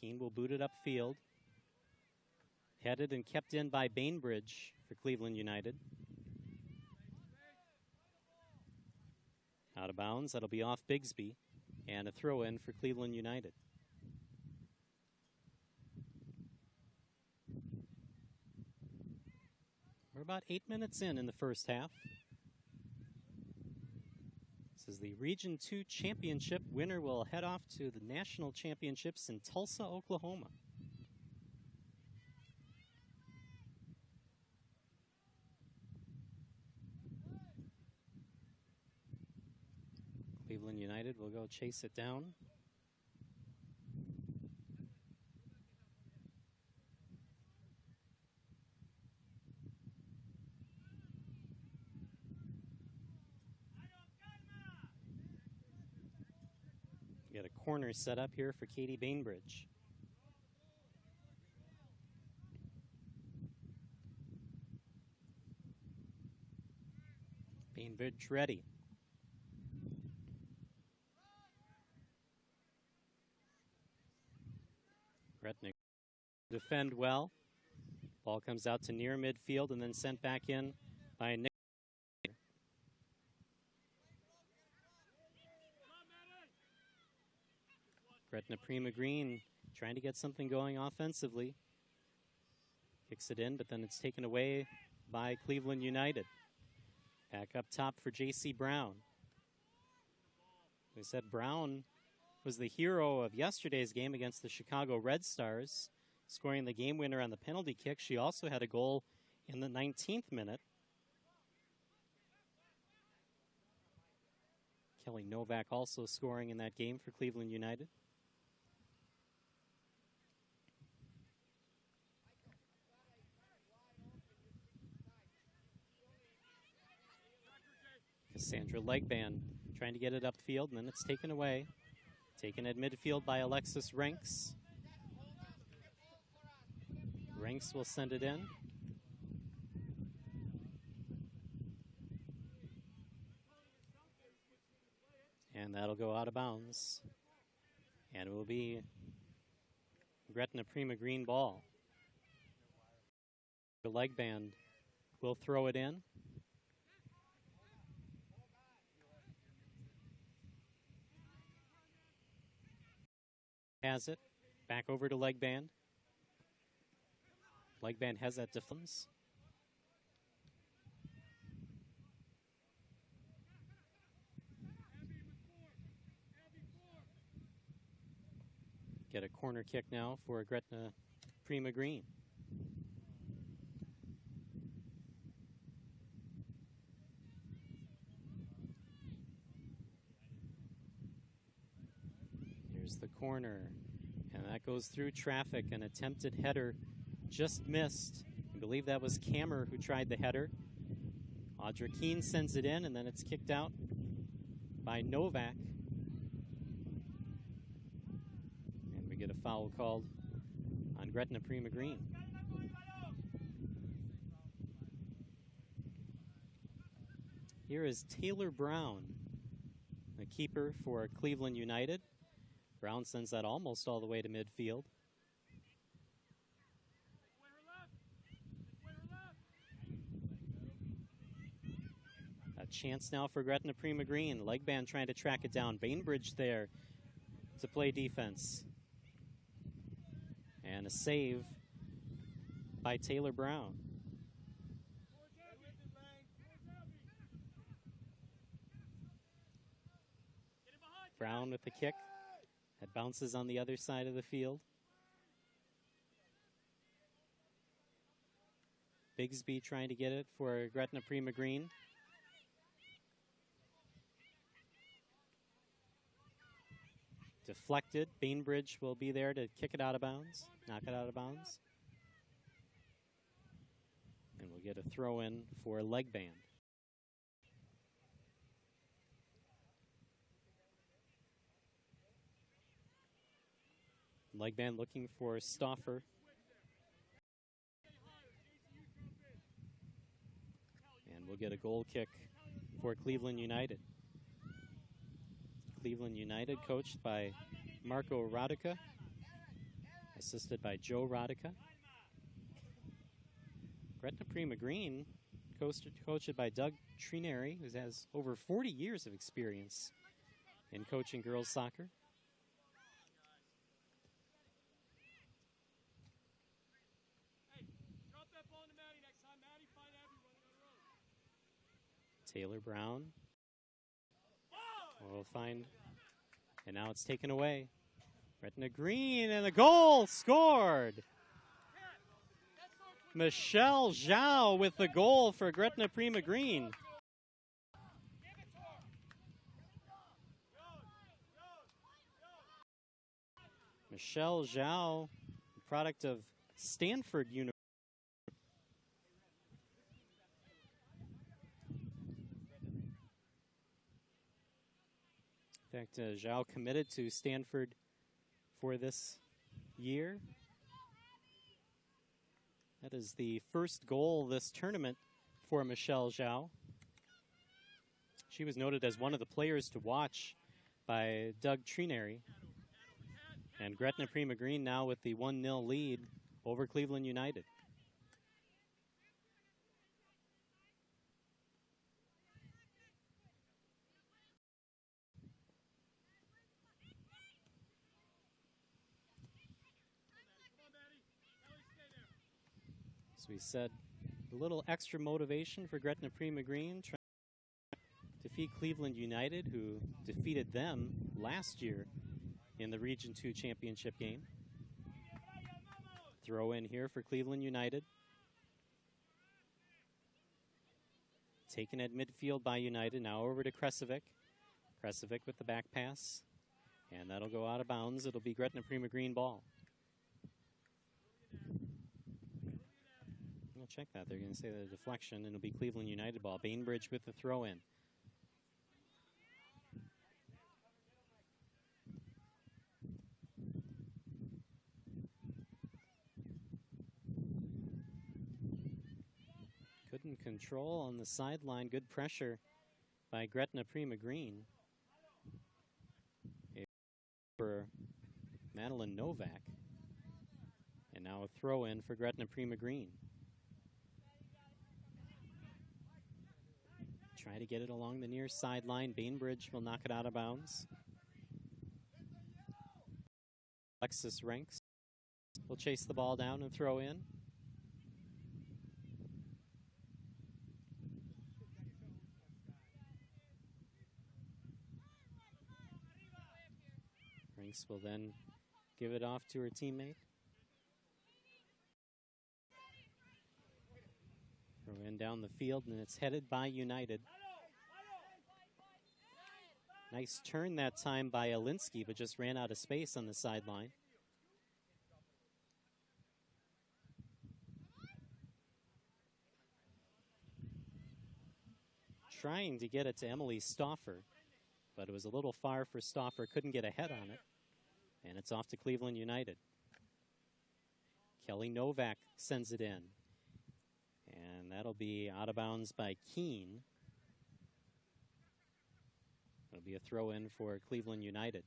Keene will boot it upfield. Headed and kept in by Bainbridge for Cleveland United. Out of bounds, that'll be off Bigsby. And a throw in for Cleveland United. We're about 8 minutes in the first half. This is the Region 2 Championship. Winner will head off to the National Championships in Tulsa, Oklahoma. Cleveland United will go chase it down. Got a corner set up here for Katie Bainbridge. Bainbridge ready. Gretna defend well. Ball comes out to near midfield and then sent back in by Nick. Gretna Prima Green trying to get something going offensively. Kicks it in, but then it's taken away by Cleveland United. Back up top for J.C. Brown. We said Brown was the hero of yesterday's game against the Chicago Red Stars, scoring the game winner on the penalty kick. She also had a goal in the 19th minute. Kelly Novak also scoring in that game for Cleveland United. Cassandra Legband trying to get it upfield, and then it's taken away. Taken at midfield by Alexis Renks. Renks will send it in. And that'll go out of bounds. And it will be Gretna Prima Green ball. The Legband will throw it in. Has it. Back over to Legband. Legband has that defense. Get a corner kick now for Gretna Prima Green. Here's the corner, and that goes through traffic. An attempted header just missed. I believe that was Kammer who tried the header. Audra Keene sends it in, and then it's kicked out by Novak. And we get a foul called on Gretna Prima Green. Here is Taylor Brown, the keeper for Cleveland United. Brown sends that almost all the way to midfield. A chance now for Gretna Prima Green. Legband trying to track it down. Bainbridge there to play defense. And a save by Taylor Brown. Brown with the kick. That bounces on the other side of the field. Bigsby trying to get it for Gretna Prima Green. Deflected. Bainbridge will be there to kick it out of bounds, knock it out of bounds. And we'll get a throw in for Legband. Legband looking for Stauffer. And we'll get a goal kick for Cleveland United. Cleveland United coached by Marco Radica. assisted by Joe Rodica. Gretna Prima Green, coached by Doug Trineri, who has over 40 years of experience in coaching girls soccer. Taylor Brown will find, and now it's taken away. Gretna Green, and the goal scored. Michelle Zhao with the goal for Gretna Prima Green. Michelle Zhao, product of Stanford University. In fact, Zhao committed to Stanford for this year. That is the first goal this tournament for Michelle Zhao. She was noted as one of the players to watch by Doug Trineri. And Gretna Prima Green now with the 1-0 lead over Cleveland United. As we said, a little extra motivation for Gretna Prima Green, trying to defeat Cleveland United, who defeated them last year in the Region 2 championship game. Throw in here for Cleveland United. Taken at midfield by United, now over to Kresovic. Kresovic with the back pass, and that'll go out of bounds. It'll be Gretna Prima Green ball. We'll check that. They're going to say the deflection, and it'll be Cleveland United ball. Bainbridge with the throw in. Couldn't control on the sideline. Good pressure by Gretna Prima Green. For Madeline Novak. And now a throw in for Gretna Prima Green. Try to get it along the near sideline. Bainbridge will knock it out of bounds. Alexis Ranks will chase the ball down and throw in. Ranks will then give it off to her teammate. Throw in down the field, and it's headed by United. Nice turn that time by Alinsky, but just ran out of space on the sideline. Trying to get it to Emily Stauffer, but it was a little far for Stauffer. Couldn't get a head on it. And it's off to Cleveland United. Kelly Novak sends it in. And that'll be out of bounds by Keene. It'll be a throw in for Cleveland United.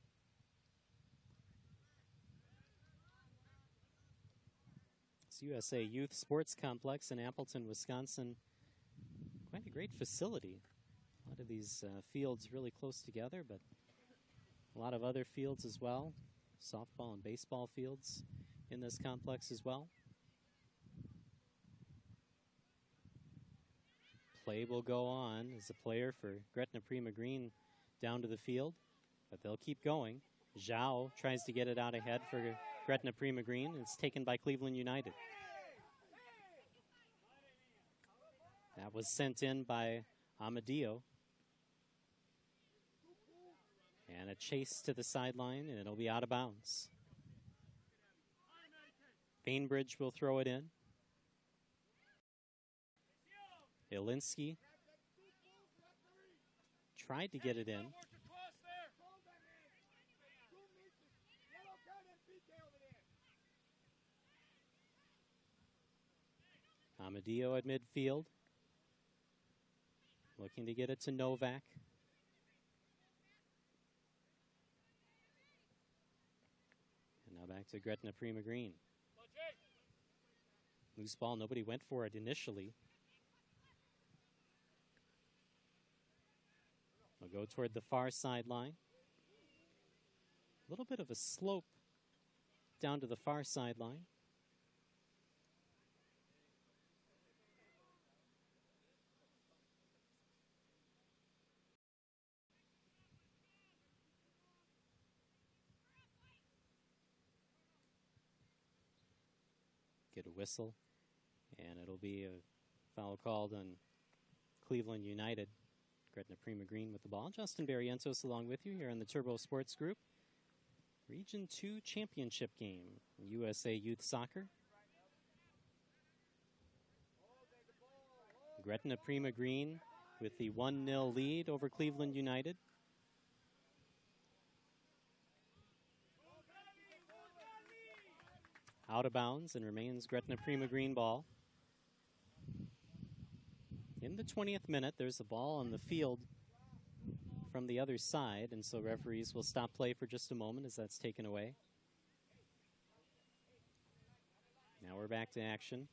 It's USA Youth Sports Complex in Appleton, Wisconsin. Quite a great facility. A lot of these fields really close together, but a lot of other fields as well. Softball and baseball fields in this complex as well. Play will go on as a player for Gretna Prima Green down to the field, but they'll keep going. Zhao tries to get it out ahead for Gretna Prima Green. It's taken by Cleveland United. That was sent in by Amadio. And a chase to the sideline, and it'll be out of bounds. Bainbridge will throw it in. Ilinsky tried to get it in. Amadio at midfield. Looking to get it to Novak. And now back Back to Gretna Prima Green. Loose ball, nobody went for it initially. We'll go toward the far sideline. A little bit of a slope down to the far sideline. Get a whistle, and it'll be a foul called on Cleveland United. Gretna Prima Green with the ball. Justin Barrientos along with you here on the Turbo Sports Group. Region 2 championship game in USA Youth Soccer. Gretna Prima Green with the 1-0 lead over Cleveland United. Out of bounds and remains Gretna Prima Green ball. In the 20th minute, there's a ball on the field from the other side, and so referees will stop play for just a moment as that's taken away. Now we're back to action.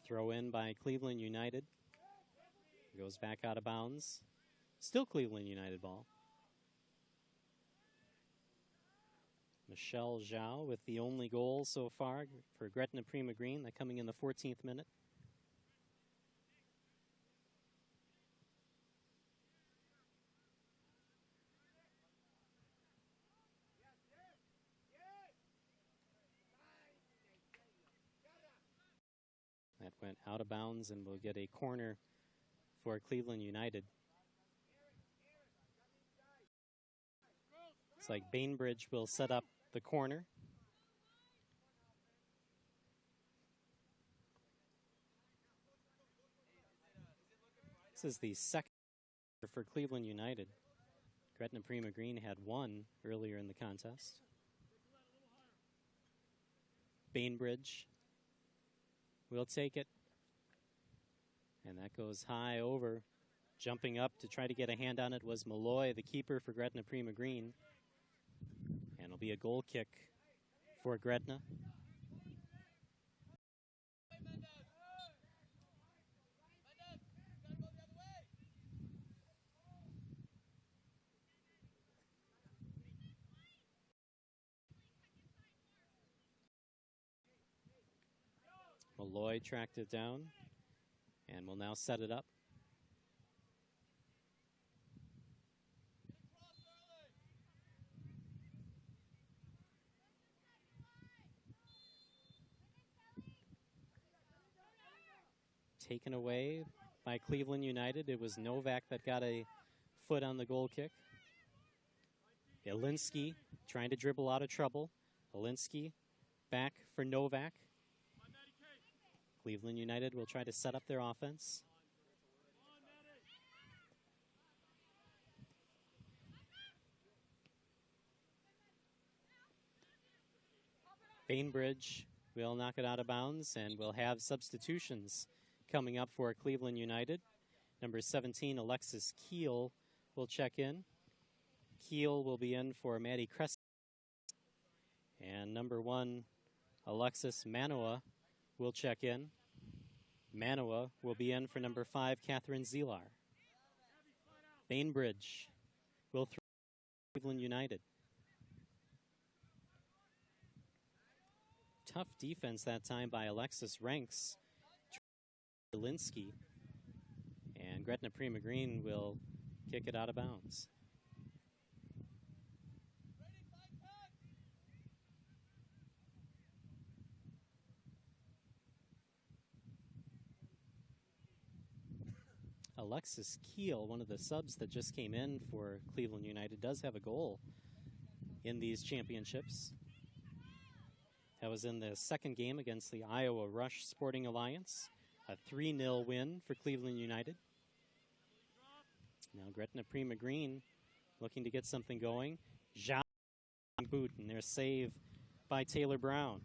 Throw in by Cleveland United. Goes back out of bounds. Still Cleveland United ball. Michelle Zhao with the only goal so far for Gretna Prima Green, that coming in the 14th minute. That went out of bounds and we'll get a corner for Cleveland United. Looks like Bainbridge will set up the corner. This is the second for Cleveland United. Gretna Prima Green had one earlier in the contest. Bainbridge will take it. And that goes high over. Jumping up to try to get a hand on it was Malloy, the keeper for Gretna Prima Green. And it'll be a goal kick for Gretna. Malloy tracked it down and will now set it up. Taken away by Cleveland United. It was Novak that got a foot on the goal kick. Ilinski trying to dribble out of trouble. Ilinski back for Novak. Cleveland United will try to set up their offense. Bainbridge will knock it out of bounds, and we'll have substitutions coming up for Cleveland United. Number 17, Alexis Keel, will check in. Keel will be in for Maddie Crest. And number 1, Alexis Manoa, will check in. Manoa will be in for number 5, Catherine Zelar. Bainbridge will throw Cleveland United. Tough defense that time by Alexis Ranks. Linsky. And Gretna Prima Green will kick it out of bounds. Alexis Keel, one of the subs that just came in for Cleveland United, does have a goal in these championships. That was in the second game against the Iowa Rush Sporting Alliance. A 3-0 win for Cleveland United. Now Gretna Prima Green looking to get something going. Zhao boot, and their save by Taylor Brown.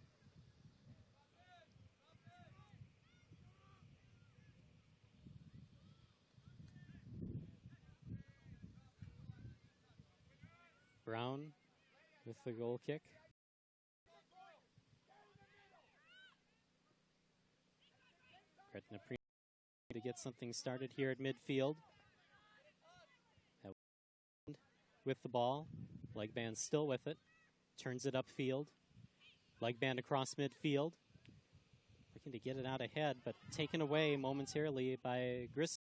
Brown with the goal kick. Gretna Prima to get something started here at midfield. With the ball. Leg band still with it. Turns it upfield. Leg band across midfield. Looking to get it out ahead, but taken away momentarily by Gris.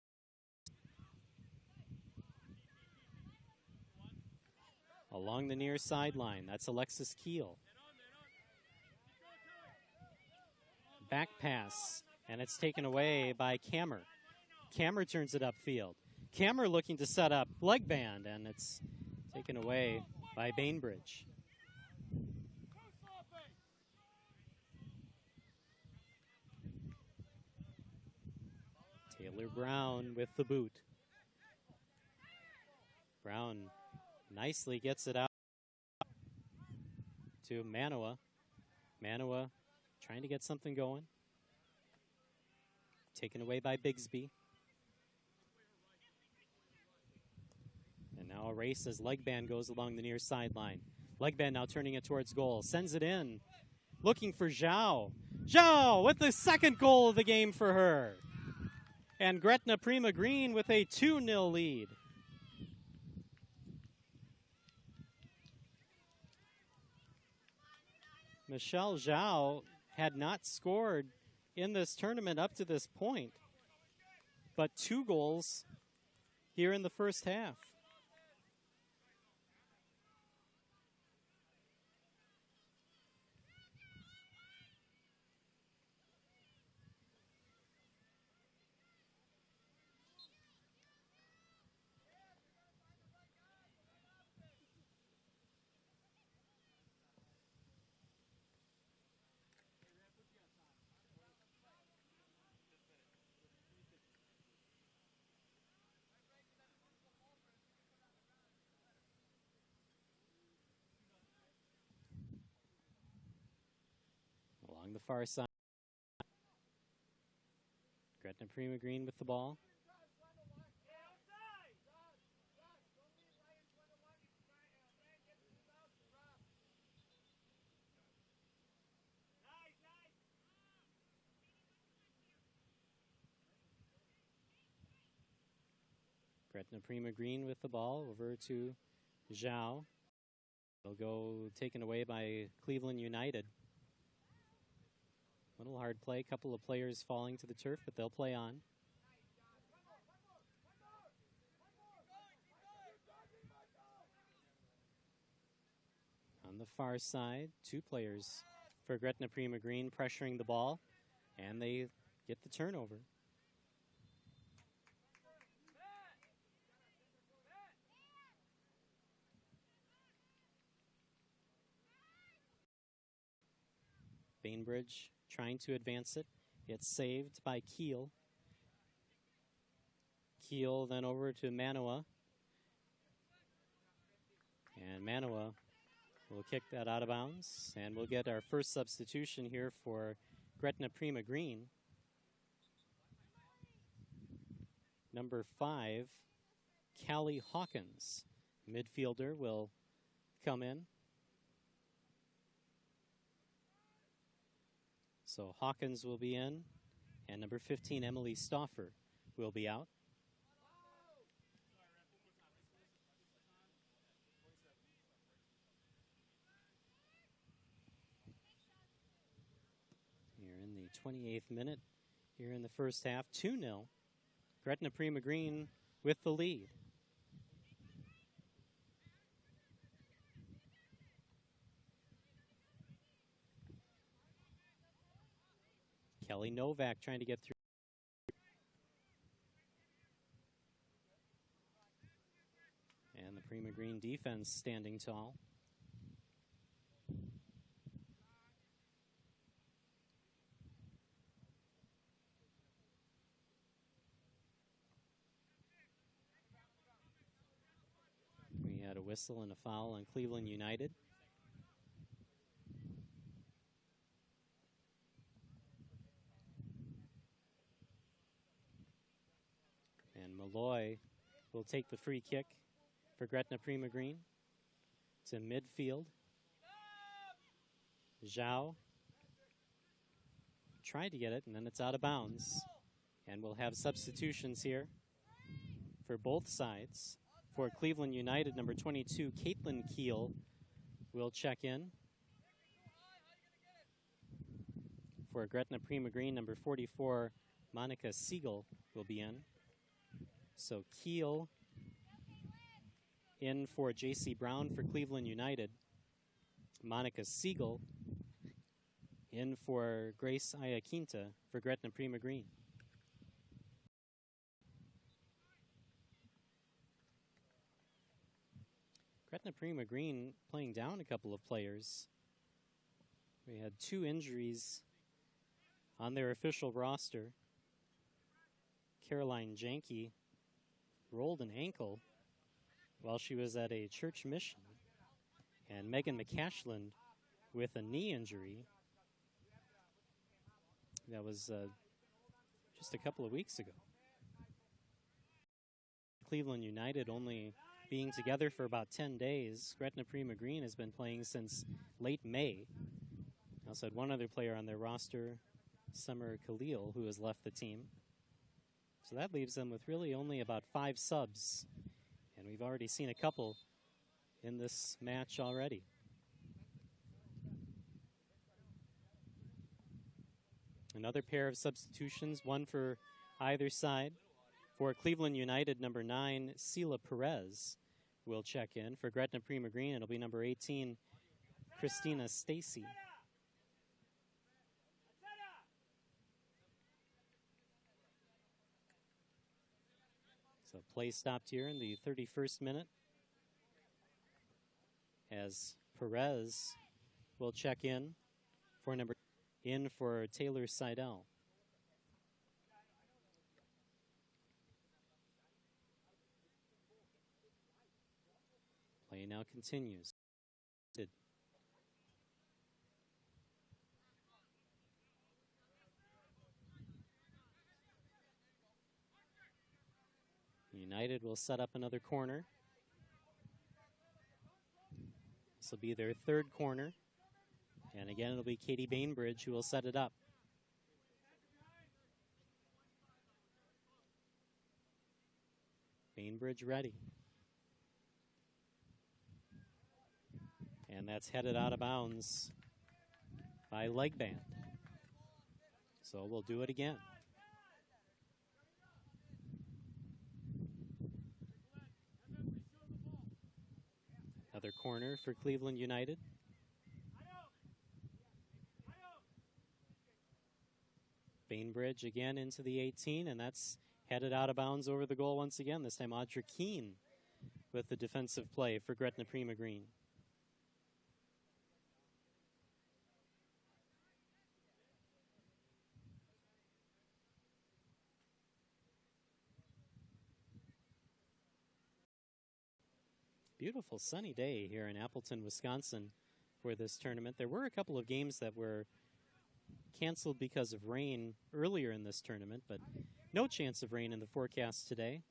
Along the near sideline, that's Alexis Keel. Back pass, and it's taken away by Kammer. Kammer turns it upfield. Kammer looking to set up leg band, and it's taken away by Bainbridge. Taylor Brown with the boot. Brown nicely gets it out to Manoa. Manoa trying to get something going. Taken away by Bigsby. And now a race as Legband goes along the near sideline. Legband now turning it towards goal. Sends it in. Looking for Zhao. Zhao with the second goal of the game for her. And Gretna Prima Green with a 2-0 lead. Michelle Zhao had not scored in this tournament up to this point, but 2 goals here in the first half. Along the far side, Gretna Prima Green with the ball. Gretna Prima Green with the ball over to Zhao. They'll go taken away by Cleveland United. Little hard play, couple of players falling to the turf, but they'll play on. On the far side, 2 players for Gretna Prima Green pressuring the ball, and they get the turnover. Bainbridge trying to advance it. It's saved by Keel. Keel then over to Manoa. And Manoa will kick that out of bounds. And we'll get our first substitution here for Gretna Prima Green. Number 5, Callie Hawkins. Midfielder will come in. So Hawkins will be in, and number 15, Emily Stauffer, will be out. Here in the 28th minute, here in the first half, 2-0. Gretna Prima Green with the lead. Kelly Novak trying to get through. And the Prima Green defense standing tall. We had a whistle and a foul on Cleveland United. And Malloy will take the free kick for Gretna Prima Green. to midfield. Zhao tried to get it, and then it's out of bounds. And we'll have substitutions here for both sides. For Cleveland United, number 22, Caitlin Keel will check in. For Gretna Prima Green, number 44, Monica Siegel will be in. So Keel in for J.C. Brown for Cleveland United. Monica Siegel in for Grace Iaquinta for Gretna Prima Green. Gretna Prima Green playing down a couple of players. We had 2 injuries on their official roster. Caroline Janke rolled an ankle while she was at a church mission. And Megan McCashland with a knee injury. That was just a couple of weeks ago. Cleveland United only being together for about 10 days. Gretna Prima Green has been playing since late May. They also had one other player on their roster, Summer Khalil, who has left the team. So that leaves them with really only about 5 subs. And we've already seen a couple in this match already. Another pair of substitutions, one for either side. For Cleveland United, number 9, Sela Perez will check in. For Gretna Prima Green, it'll be number 18, Christina Stacy. So play stopped here in the 31st minute as Perez will check in for Taylor Seidel. Play now continues. United will set up another corner. This will be their 3rd corner. And again, it'll be Katie Bainbridge who will set it up. Bainbridge ready. And that's headed out of bounds by Legband. So we'll do it again. Another corner for Cleveland United. Bainbridge again into the 18, and that's headed out of bounds over the goal once again. This time Audra Keene with the defensive play for Gretna Prima Green. Beautiful sunny day here in Appleton, Wisconsin for this tournament. There were a couple of games that were canceled because of rain earlier in this tournament, but no chance of rain in the forecast today.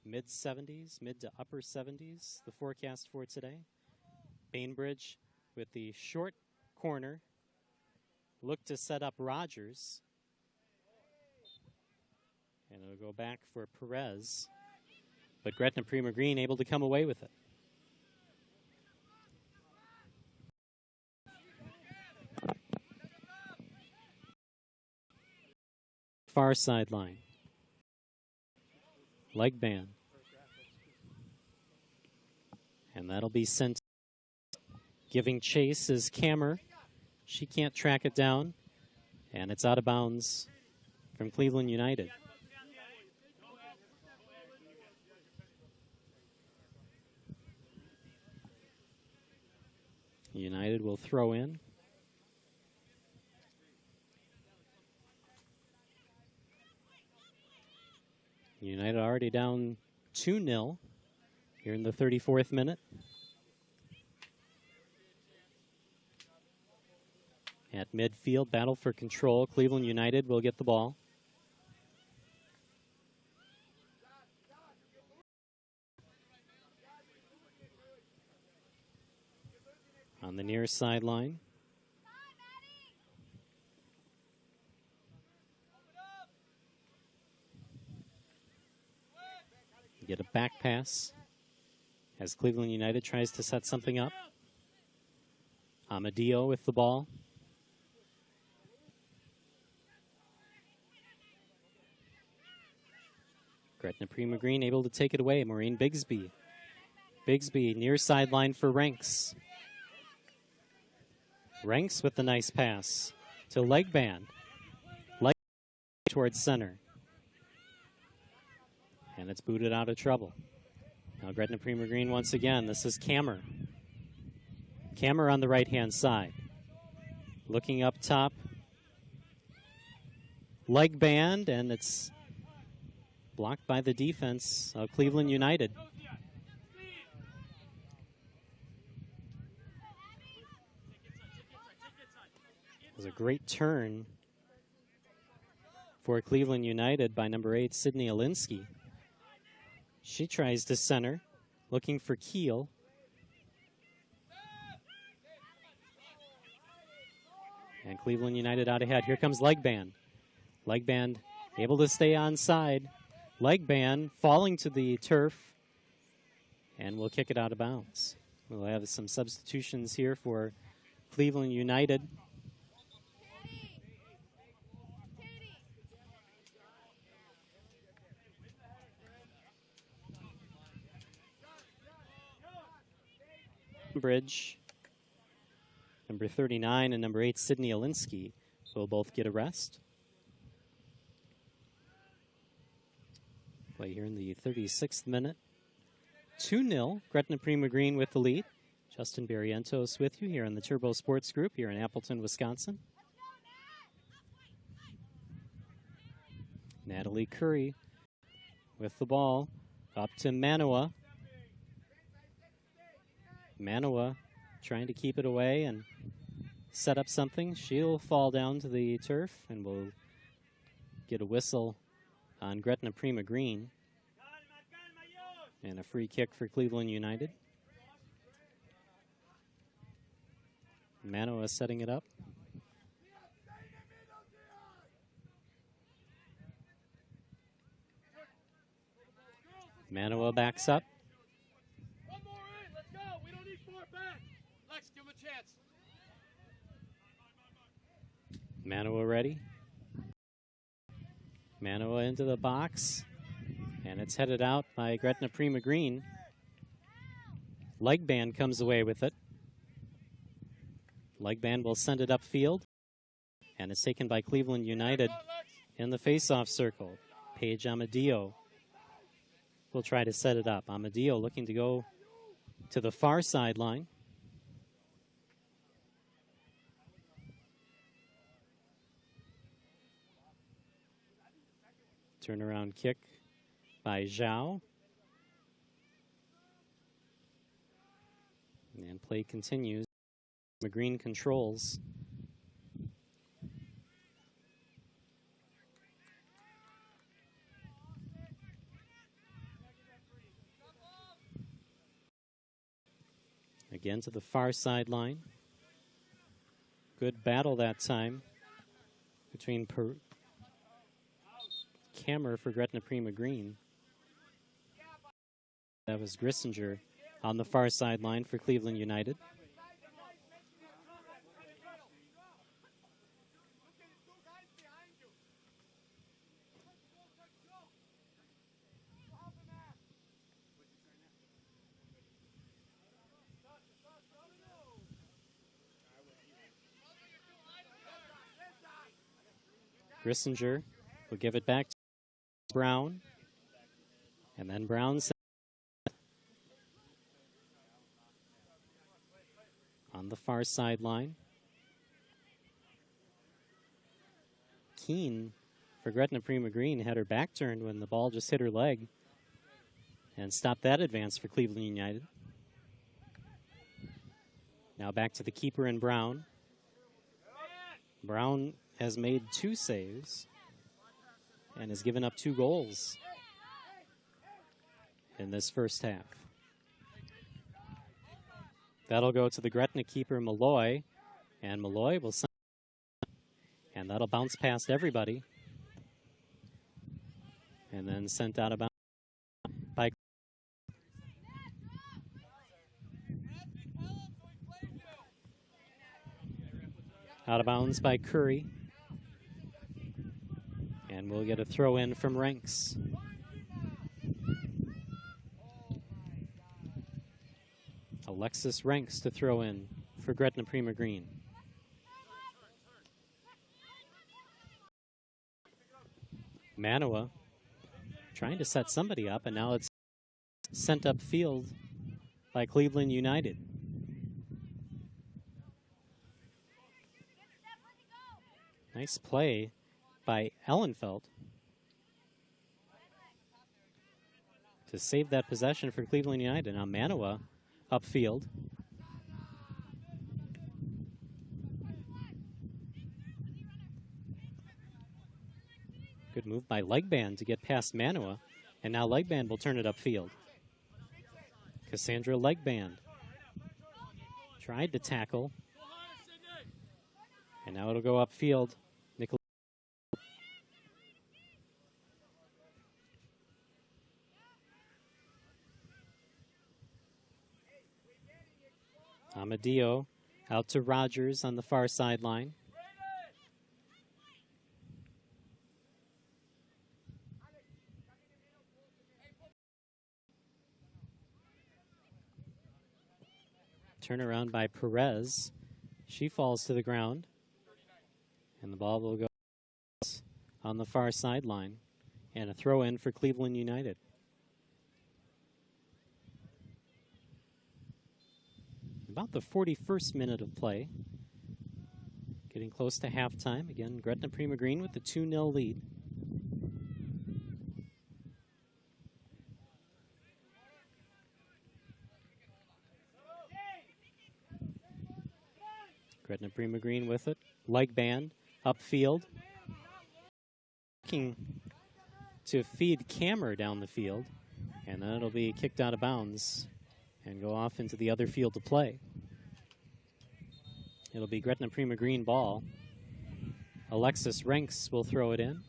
Mid-70s, mid to upper 70s, the forecast for today. Bainbridge with the short corner. Look to set up Rogers. And it'll go back for Perez. But Gretna Prima Green able to come away with it. Far sideline. Legband. And that'll be sent. Giving chase is Kammer. She can't track it down. And it's out of bounds from Cleveland United. United will throw in. United already down 2-0 here in the 34th minute. At midfield, battle for control. Cleveland United will get the ball. on the near sideline. Get a back pass as Cleveland United tries to set something up. Amadio with the ball. Gretna Prima Green able to take it away. Maureen Bigsby. Bigsby near sideline for Ranks. Ranks with the nice pass to Legband. Leg towards center. And it's booted out of trouble. Now Gretna Prima Green once again. This is Kammer. Kammer on the right-hand side. Looking up top. Legband, and it's blocked by the defense of Cleveland United. It was a great turn for Cleveland United by number 8, Sydney Alinsky. She tries to center, looking for Keel. And Cleveland United out ahead. Here comes Legband. Legband able to stay onside. Legband falling to the turf. And we'll kick it out of bounds. We'll have some substitutions here for Cleveland United. Bridge, number 39, and number 8, Sydney Alinsky, will both get a rest. Play here in the 36th minute. 2-0, Gretna Prima Green with the lead. Justin Barrientos with you here on the Turbo Sports Group here in Appleton, Wisconsin. Natalie Curry with the ball up to Manoa. Manoa trying to keep it away and set up something. She'll fall down to the turf and we'll get a whistle on Gretna Prima Green. And a free kick for Cleveland United. Manoa setting it up. Manoa backs up. Manoa ready. Manoa into the box. And it's headed out by Gretna Prima Green. Legband comes away with it. Legband will send it upfield. And it's taken by Cleveland United in the face-off circle. Paige Amadio will try to set it up. Amadio looking to go to the far sideline. Turnaround kick by Zhao. And play continues. McGreen controls. Again to the far sideline. Good battle that time between Kammer for Gretna Prima Green. That was Grissinger on the far sideline for Cleveland United. Grissinger will give it back to Brown. And then Brown on the far sideline. Keene for Gretna Prima Green had her back turned when the ball just hit her leg and stopped that advance for Cleveland United. Now back to the keeper in Brown. Brown has made 2 saves and has given up 2 goals in this first half. That'll go to the Gretna keeper, Malloy, and Malloy will send, and that'll bounce past everybody, and then sent out of bounds by Curry, and we'll get a throw in from Ranks. Alexis Ranks to throw in for Gretna Prima Green. Manoa trying to set somebody up, and now it's sent upfield by Cleveland United. Nice play by Ellenfeld to save that possession for Cleveland United. Now Manoa upfield. Good move by Legband to get past Manoa, and now Legband will turn it upfield. Cassandra Legband tried to tackle, and now it'll go upfield. Amadio out to Rogers on the far sideline. Turnaround by Perez. She falls to the ground, and the ball will go on the far sideline, and a throw in for Cleveland United. About the 41st minute of play. Getting close to halftime. Again, Gretna Prima Green with the 2-0 lead. Gretna Prima Green with it. Legband upfield. Looking to feed Kammer down the field. And then it'll be kicked out of bounds and go off into the other field to play. It'll be Gretna Prima Green ball. Alexis Ranks will throw it in.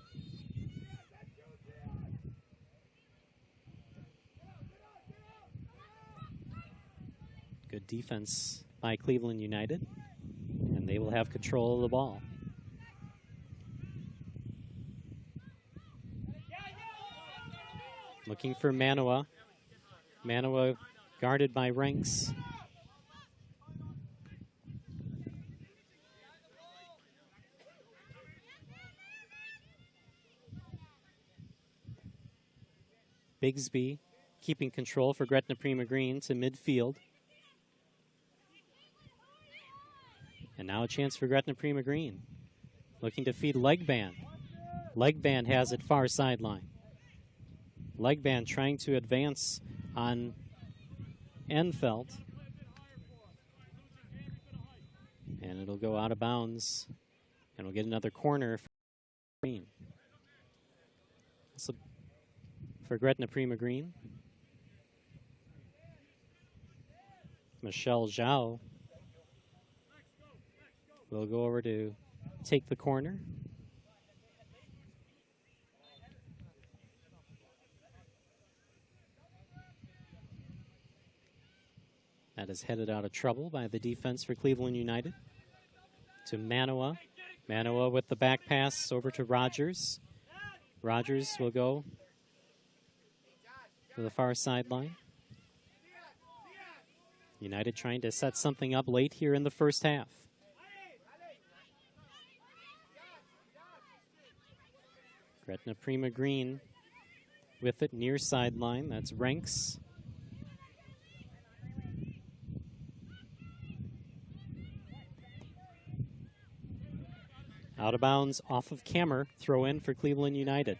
Good defense by Cleveland United, and they will have control of the ball. Looking for Manoa. Manoa guarded by Ranks. Bigsby keeping control for Gretna Prima Green to midfield. And now a chance for Gretna Prima Green. Looking to feed Legband. Legband has it far sideline. Legband trying to advance on Enfeld. And it'll go out of bounds. And we'll get another corner for Green. So for Gretna Prima Green. Michelle Zhao will go over to take the corner. That is headed out of trouble by the defense for Cleveland United. To Manoa. Manoa with the back pass over to Rogers. Rogers will go to the far sideline. United trying to set something up late here in the first half. Gretna Prima Green with it near sideline. That's Ranks. Out of bounds off of Kammer. Throw in for Cleveland United.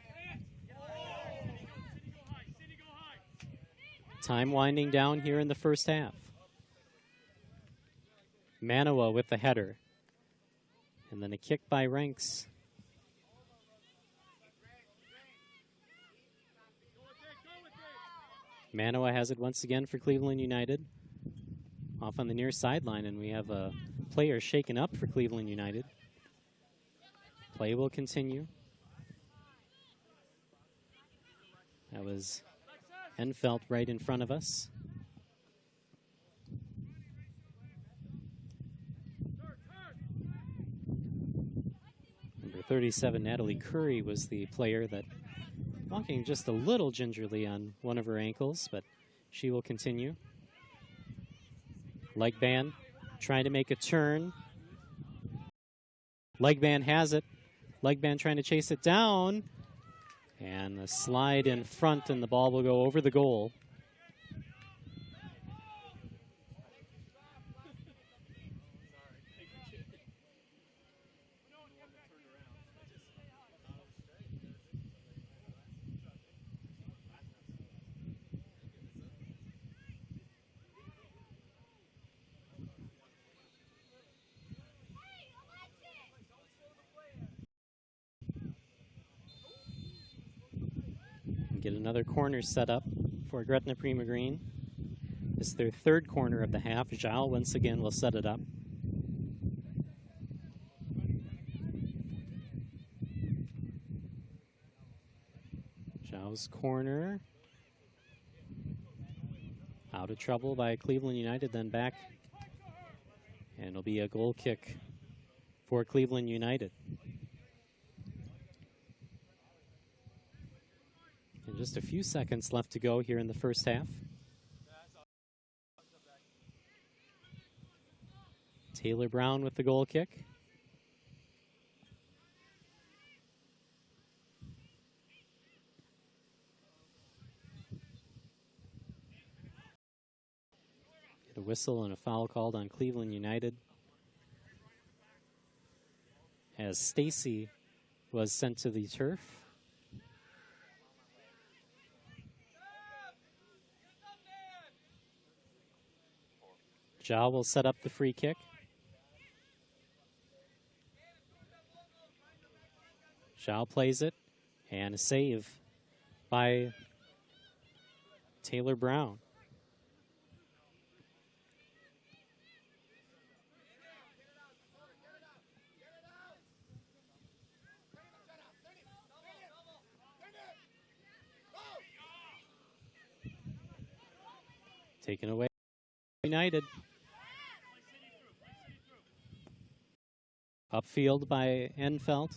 Time winding down here in the first half. Manoa with the header. And then a kick by Ranks. Manoa has it once again for Cleveland United. off on the near sideline, and we have a player shaken up for Cleveland United. Play will continue. That was Enfelt right in front of us. Number 37, Natalie Curry, was the player that walking just a little gingerly on one of her ankles, but she will continue. Legband trying to make a turn. Legband has it. Legband trying to chase it down. And the slide in front, and the ball will go over the goal. Get another corner set up for Gretna Prima Green. This is their third corner of the half. Zhao once again will set it up. Zhao's corner. Out of trouble by Cleveland United, then back. And it'll be a goal kick for Cleveland United. And just a few seconds left to go here in the first half. Taylor Brown with the goal kick. Get a whistle and a foul called on Cleveland United, as Stacy was sent to the turf. Zhao will set up the free kick. Zhao plays it, and a save by Taylor Brown. Taken away United. Upfield by Enfelt.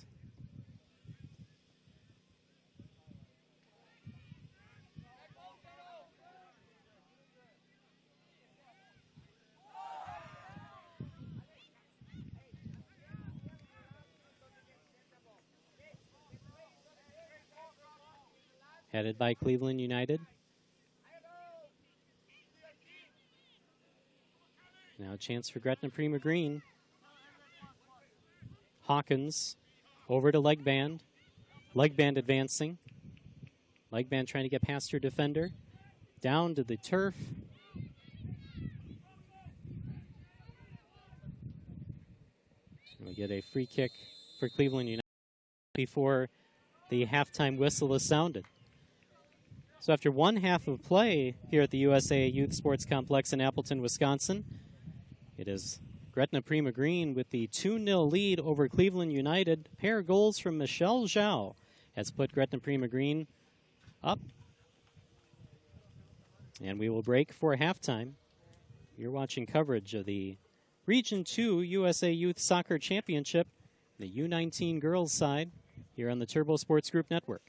Headed by Cleveland United. Now a chance for Gretna Prima Green. Hawkins over to Legband. Legband advancing. Legband trying to get past her defender. Down to the turf. And we get a free kick for Cleveland United before the halftime whistle is sounded. So after one half of play here at the USA Youth Sports Complex in Appleton, Wisconsin, it is Gretna Prima Green with the 2-0 lead over Cleveland United. Pair of goals from Michelle Zhao has put Gretna Prima Green up. And we will break for halftime. You're watching coverage of the Region 2 USA Youth Soccer Championship, the U19 girls side, here on the Turbo Sports Group Network.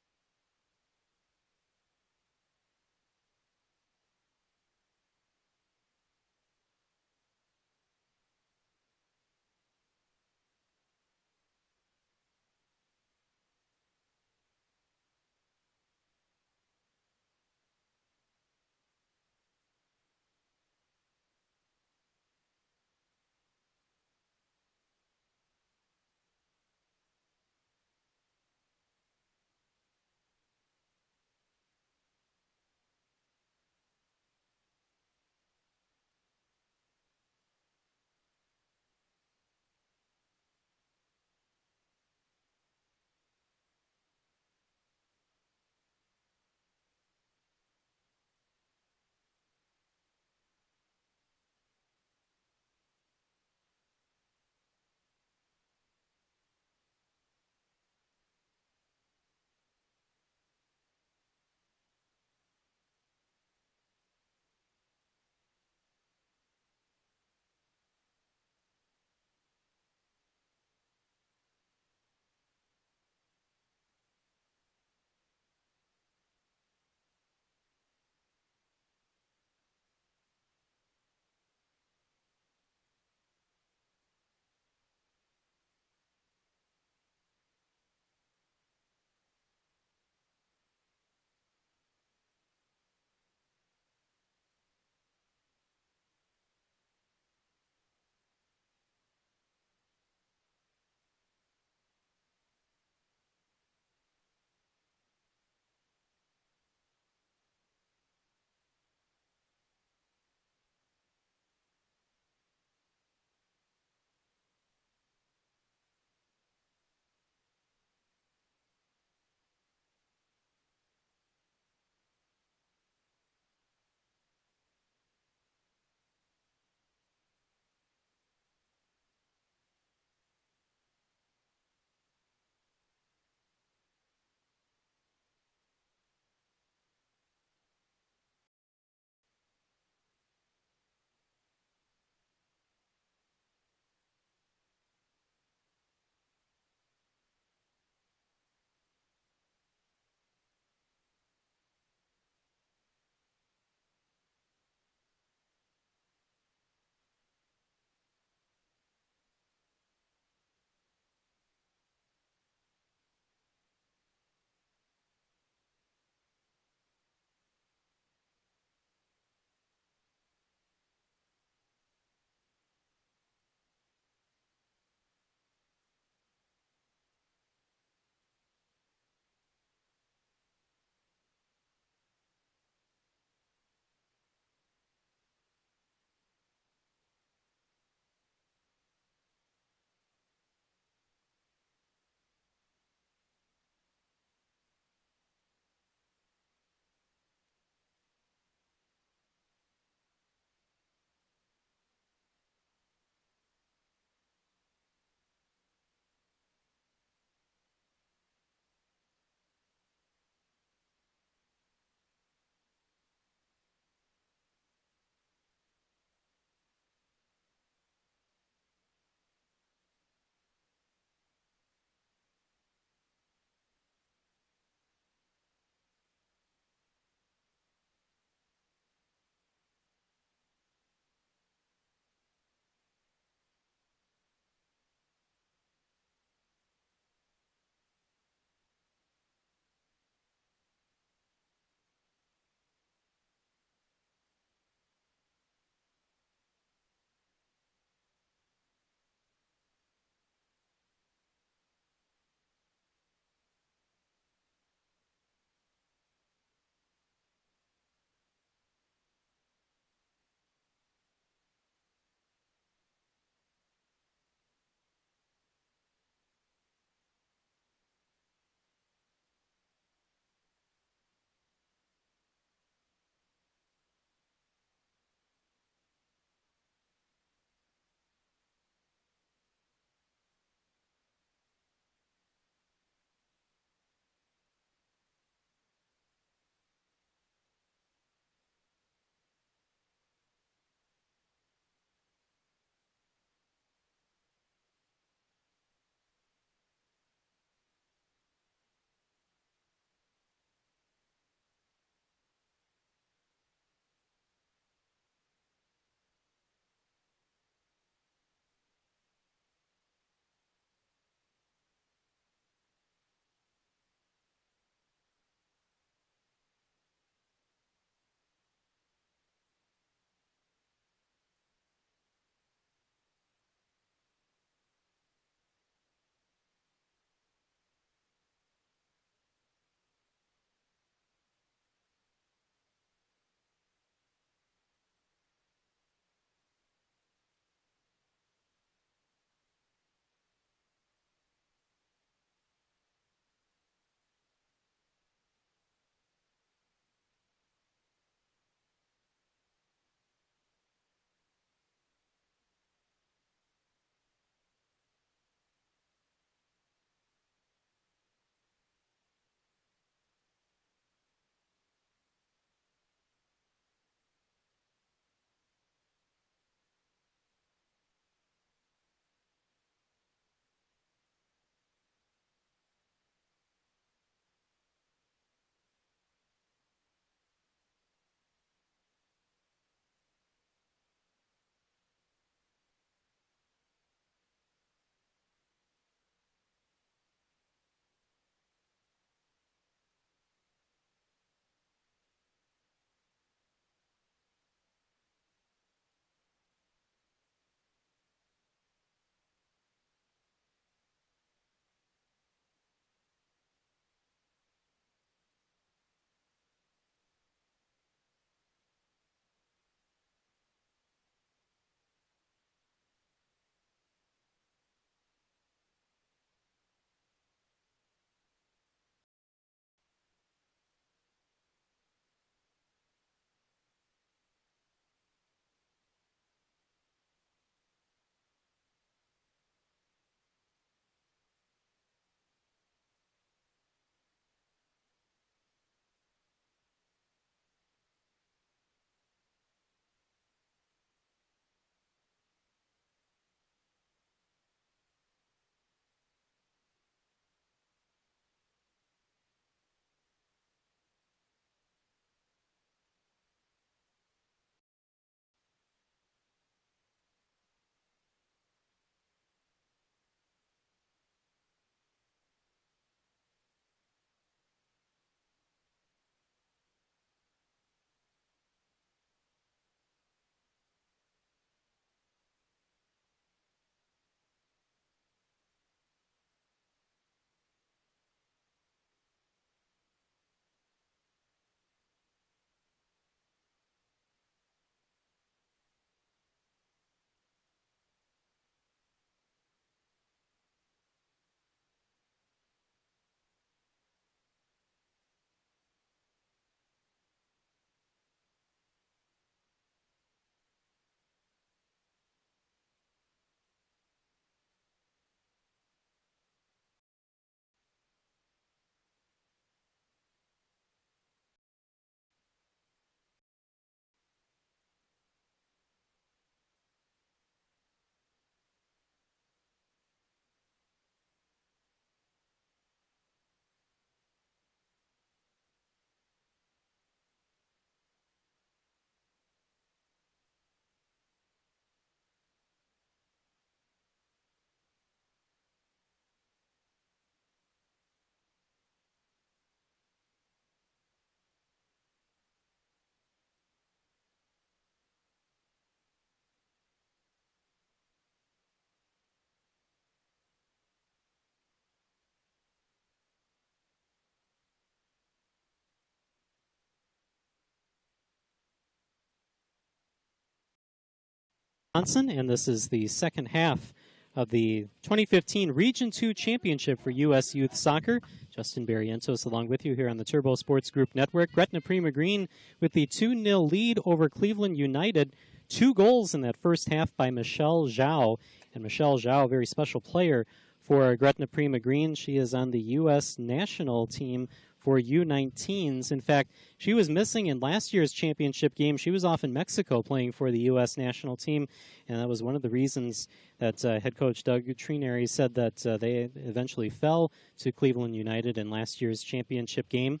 Johnson, and this is the second half of the 2015 Region 2 Championship for U.S. Youth Soccer. Justin Barrientos along with you here on the Turbo Sports Group Network. Gretna Prima Green with the 2-0 lead over Cleveland United. 2 goals in that first half by Michelle Zhao. And Michelle Zhao, a very special player for Gretna Prima Green. She is on the U.S. national team for U19s. In fact, she was missing in last year's championship game. She was off in Mexico playing for the U.S. national team, and that was one of the reasons that head coach Doug Trinary said that they eventually fell to Cleveland United in last year's championship game.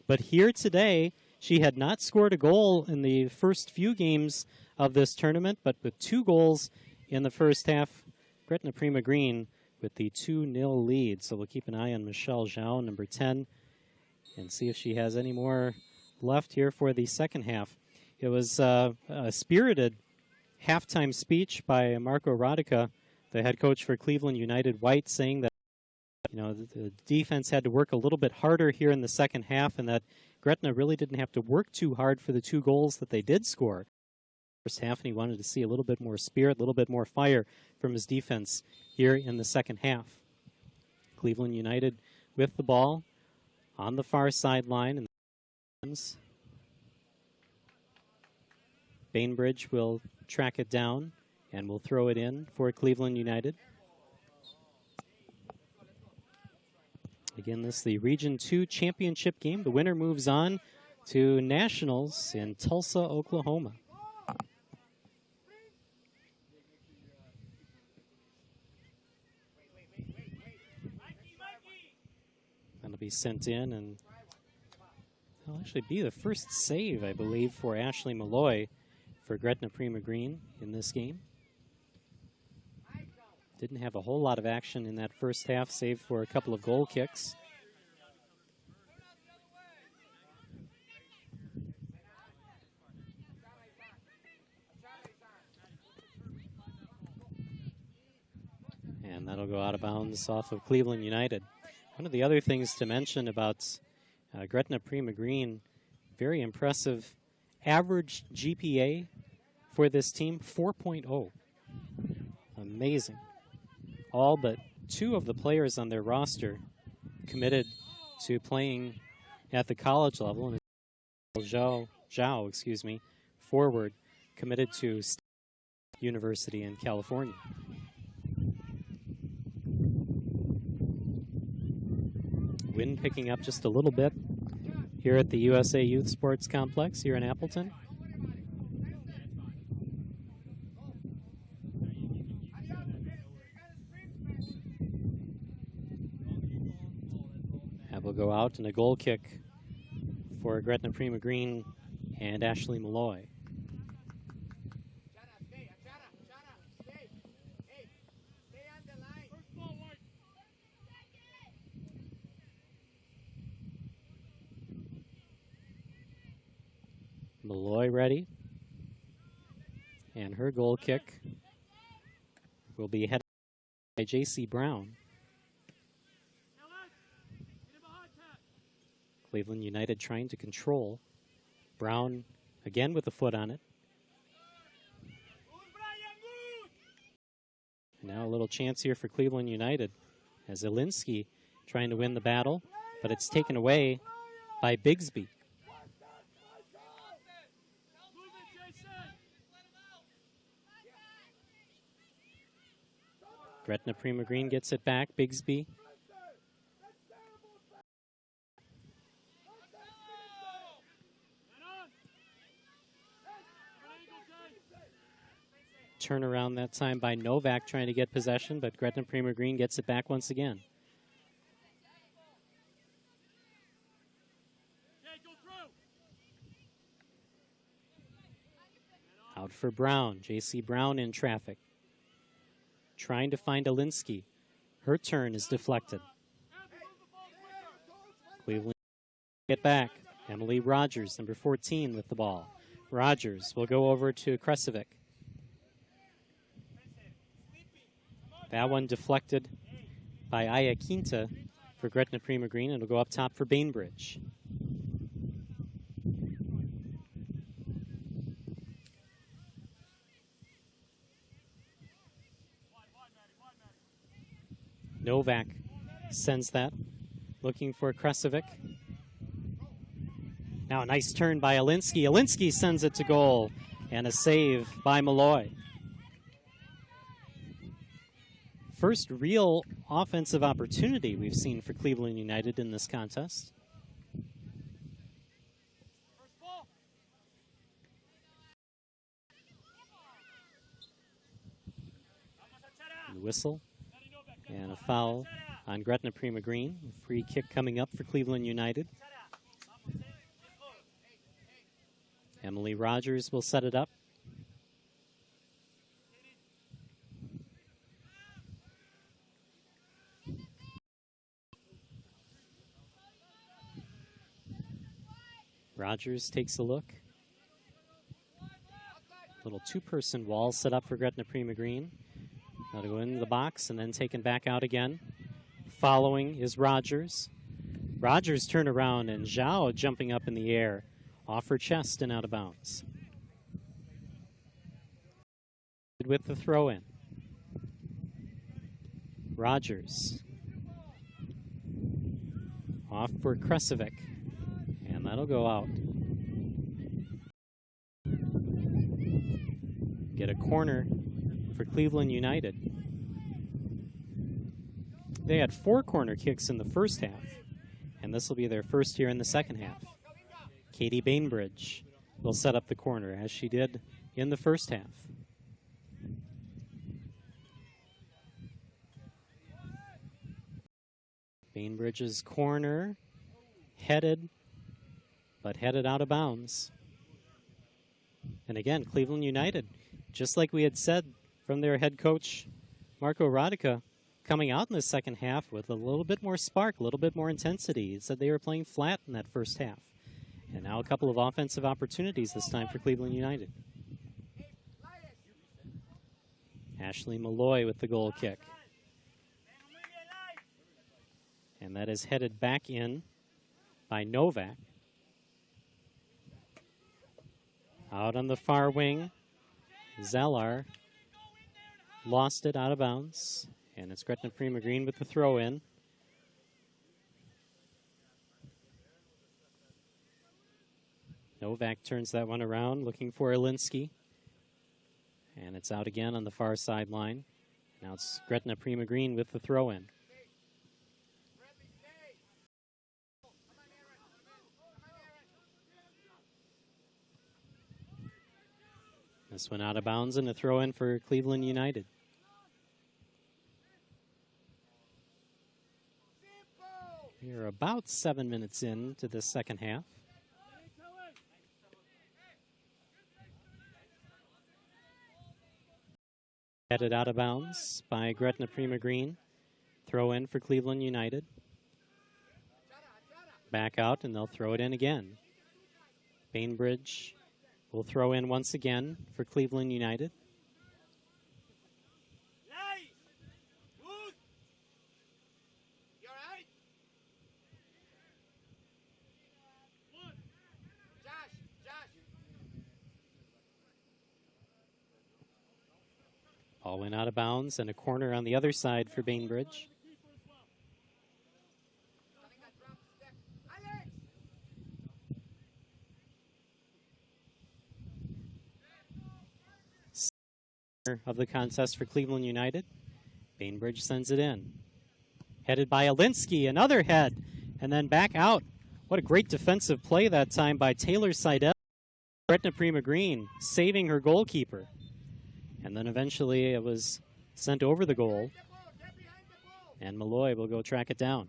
But here today, she had not scored a goal in the first few games of this tournament, but with 2 goals in the first half, Gretna Prima Green with the 2-0 lead. So we'll keep an eye on Michelle Zhao, number 10, and see if she has any more left here for the second half. It was a spirited halftime speech by Marco Radica, the head coach for Cleveland United White, saying that the defense had to work a little bit harder here in the second half, and that Gretna really didn't have to work too hard for the 2 goals that they did score first half, and he wanted to see a little bit more spirit, a little bit more fire from his defense here in the second half. Cleveland United with the ball on the far sideline. And Bainbridge will track it down and will throw it in for Cleveland United. Again, this is the Region 2 championship game. The winner moves on to Nationals in Tulsa, Oklahoma. That'll be sent in, and that'll actually be the first save, I believe, for Ashley Malloy for Gretna Prima Green in this game. Didn't have a whole lot of action in that first half, save for a couple of goal kicks. And that'll go out of bounds off of Cleveland United. One of the other things to mention about Gretna Prima Green, very impressive average GPA for this team, 4.0. Amazing. All but 2 of the players on their roster committed to playing at the college level. And Zhao, forward, committed to State University in California. Wind picking up just a little bit here at the USA Youth Sports Complex here in Appleton. That will go out, and a goal kick for Gretna Prima Green and Ashley Malloy. Malloy ready, and her goal kick will be headed by J.C. Brown. Cleveland United trying to control. Brown again with a foot on it. And now a little chance here for Cleveland United as Zielinski trying to win the battle, but it's taken away by Bigsby. Gretna Prima Green gets it back. Bigsby. Turnaround that time by Novak trying to get possession, but Gretna Prima Green gets it back once again. Out for Brown. J.C. Brown in traffic. Trying to find Alinsky. Her turn is deflected. Cleveland get back. Emily Rogers, number 14, with the ball. Rogers will go over to Kresovic. That one deflected by Ayaquinta for Gretna Prima Green. It'll go up top for Bainbridge. Novak sends that, looking for Kresovic. Now a nice turn by Alinsky. Alinsky sends it to goal, and a save by Malloy. First real offensive opportunity we've seen for Cleveland United in this contest. Whistle and a foul on Gretna Prima Green. Free kick coming up for Cleveland United. Emily Rogers will set it up. Rogers takes a look. Little two-person wall set up for Gretna Prima Green. Now to go into the box and then taken back out again. Following is Rogers. Rogers turn around and Zhao jumping up in the air off her chest and out of bounds. With the throw in. Rogers. Off for Kresovic. And that'll go out. Get a corner for Cleveland United. They had 4 corner kicks in the first half, and this will be their first here in the second half. Katie Bainbridge will set up the corner, as she did in the first half. Bainbridge's corner, headed, but headed out of bounds. And again, Cleveland United, just like we had said from their head coach, Marco Radica, coming out in the second half with a little bit more spark, a little bit more intensity. He said they were playing flat in that first half. And now a couple of offensive opportunities this time for Cleveland United. Ashley Malloy with the goal kick. And that is headed back in by Novak. Out on the far wing, Zellar lost it out of bounds. And it's Gretna Prima Green with the throw in. Novak turns that one around, looking for Alinsky. And it's out again on the far sideline. Now it's Gretna Prima Green with the throw in. This one out of bounds and a throw in for Cleveland United. We're about 7 minutes into the second half. Headed out of bounds by Gretna Prima Green. Throw in for Cleveland United. Back out and they'll throw it in again. Bainbridge will throw in once again for Cleveland United. Ball went out of bounds and a corner on the other side for Bainbridge. Of the contest for Cleveland United. Bainbridge sends it in. Headed by Alinsky, another head, and then back out. What a great defensive play that time by Taylor Seidel. Gretna Prima Green saving her goalkeeper. And then eventually it was sent over the goal. And Malloy will go track it down.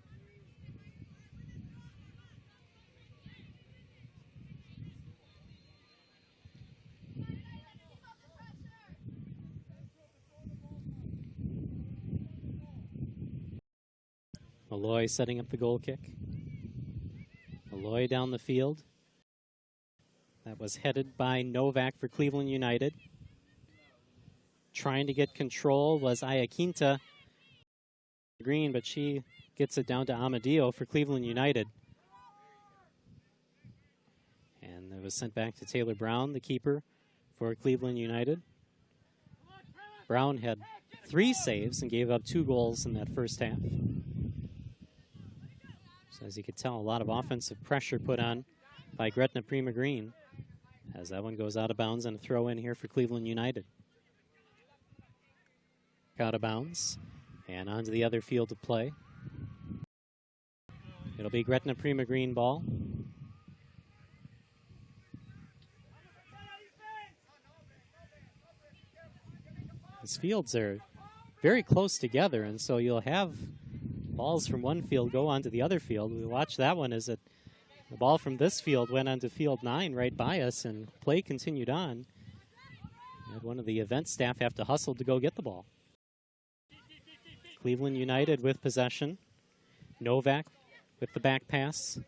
Malloy setting up the goal kick. Malloy down the field. That was headed by Novak for Cleveland United. Trying to get control was Ayaquinta Green, but she gets it down to Amadio for Cleveland United. And it was sent back to Taylor Brown, the keeper for Cleveland United. Brown had 3 saves and gave up 2 goals in that first half. So as you could tell, a lot of offensive pressure put on by Gretna Prima Green, as that one goes out of bounds, and a throw in here for Cleveland United. Out of bounds and onto the other field to play. It'll be Gretna Prima Green ball. These fields are very close together, and so you'll have balls from one field go onto the other field. We watched that one as the ball from this field went onto field 9 right by us, and play continued on. We had one of the event staff have to hustle to go get the ball. Cleveland United with possession. Novak with the back pass.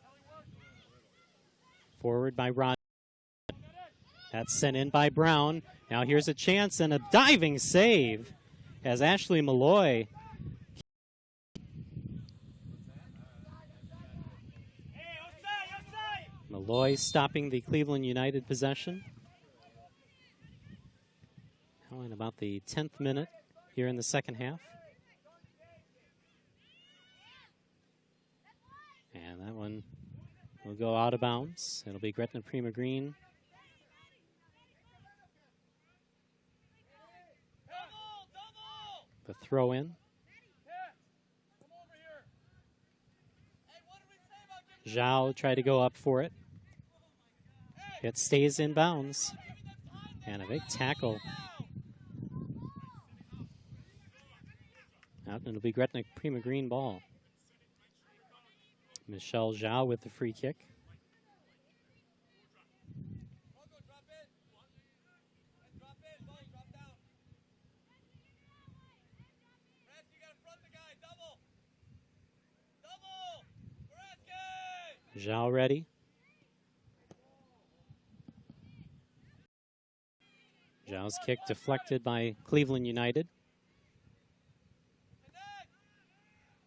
Forward by Rod. That's sent in by Brown. Now here's a chance and a diving save as Ashley Malloy. Malloy stopping the Cleveland United possession. Now in about the 10th minute here in the second half. And that one will go out of bounds. It'll be Gretna Prima Green. The throw in. Zhao tried to go up for it. It stays in bounds. And a big tackle. Out, and it'll be Gretna Prima Green ball. Michelle Zhao with the free kick. Zhao ready. Zhao's kick deflected by Cleveland United.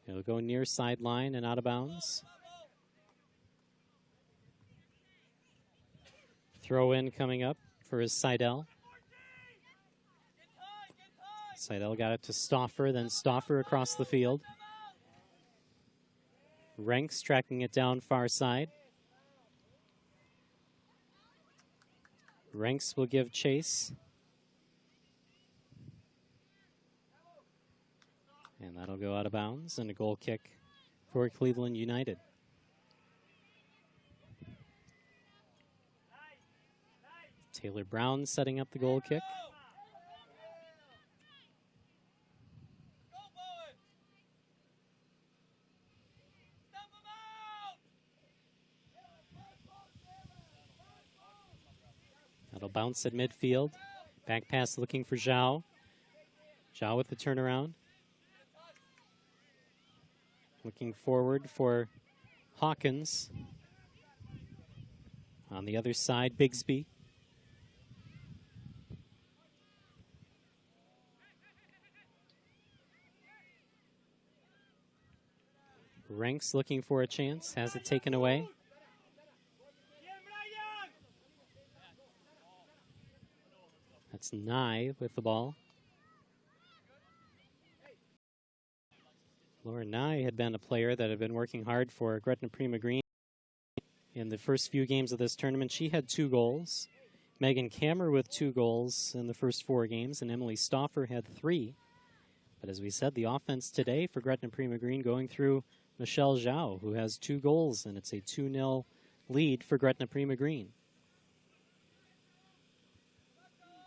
It'll go near sideline and out of bounds. Throw in coming up for his Seidel. Seidel got it to Stauffer, then Stauffer across the field. Ranks tracking it down far side. Ranks will give chase. And that'll go out of bounds, and a goal kick for Cleveland United. Taylor Brown setting up the goal kick. That'll bounce at midfield. Back pass looking for Zhao. Zhao with the turnaround. Looking forward for Hawkins. On the other side, Bigsby. Ranks looking for a chance, has it taken away. That's Nye with the ball. Lauren Nye had been a player that had been working hard for Gretna Prima Green in the first few games of this tournament. She had 2 goals. Megan Kammer with 2 goals in the first 4 games, and Emily Stauffer had 3. But as we said, the offense today for Gretna Prima Green going through Michelle Zhao, who has 2 goals, and it's a 2-0 lead for Gretna Prima Green.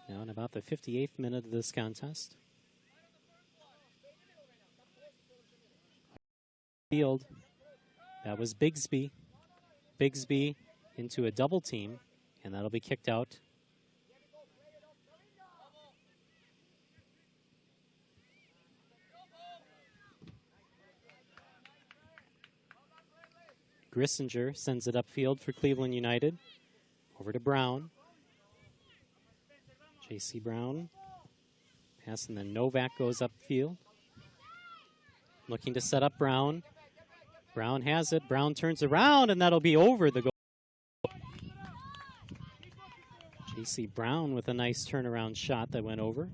Now in about the 58th minute of this contest. Field. That was Bigsby. Bigsby into a double team, and that'll be kicked out. Grissinger sends it upfield for Cleveland United. Over to Brown. J.C. Brown. Pass, and then Novak goes upfield. Looking to set up Brown. Brown has it. Brown turns around, and that'll be over the goal. J.C. Brown with a nice turnaround shot that went over.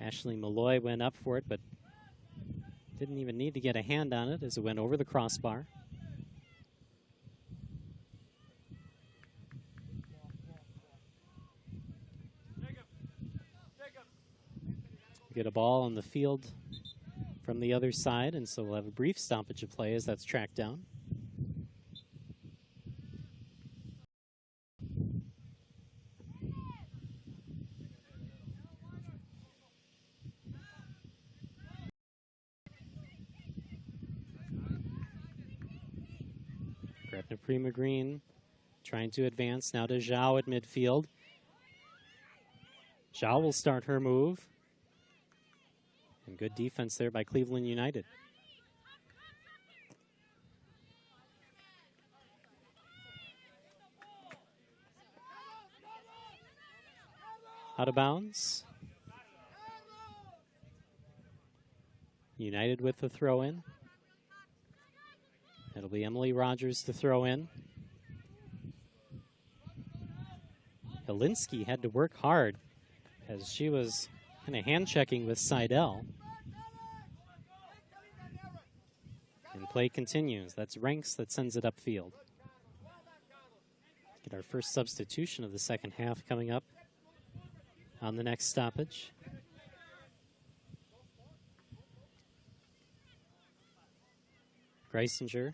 Ashley Malloy went up for it, but didn't even need to get a hand on it as it went over the crossbar. Get a ball on the field from the other side, and so we'll have a brief stoppage of play as that's tracked down. Gretna Prima Green trying to advance now to Zhao at midfield. Zhao will start her move. And good defense there by Cleveland United. Out of bounds. United with the throw in. It'll be Emily Rogers to throw in. Helinski had to work hard as she was kind of hand-checking with Seidel. And play continues. That's Ranks that sends it upfield. Get our first substitution of the second half coming up on the next stoppage. Greisinger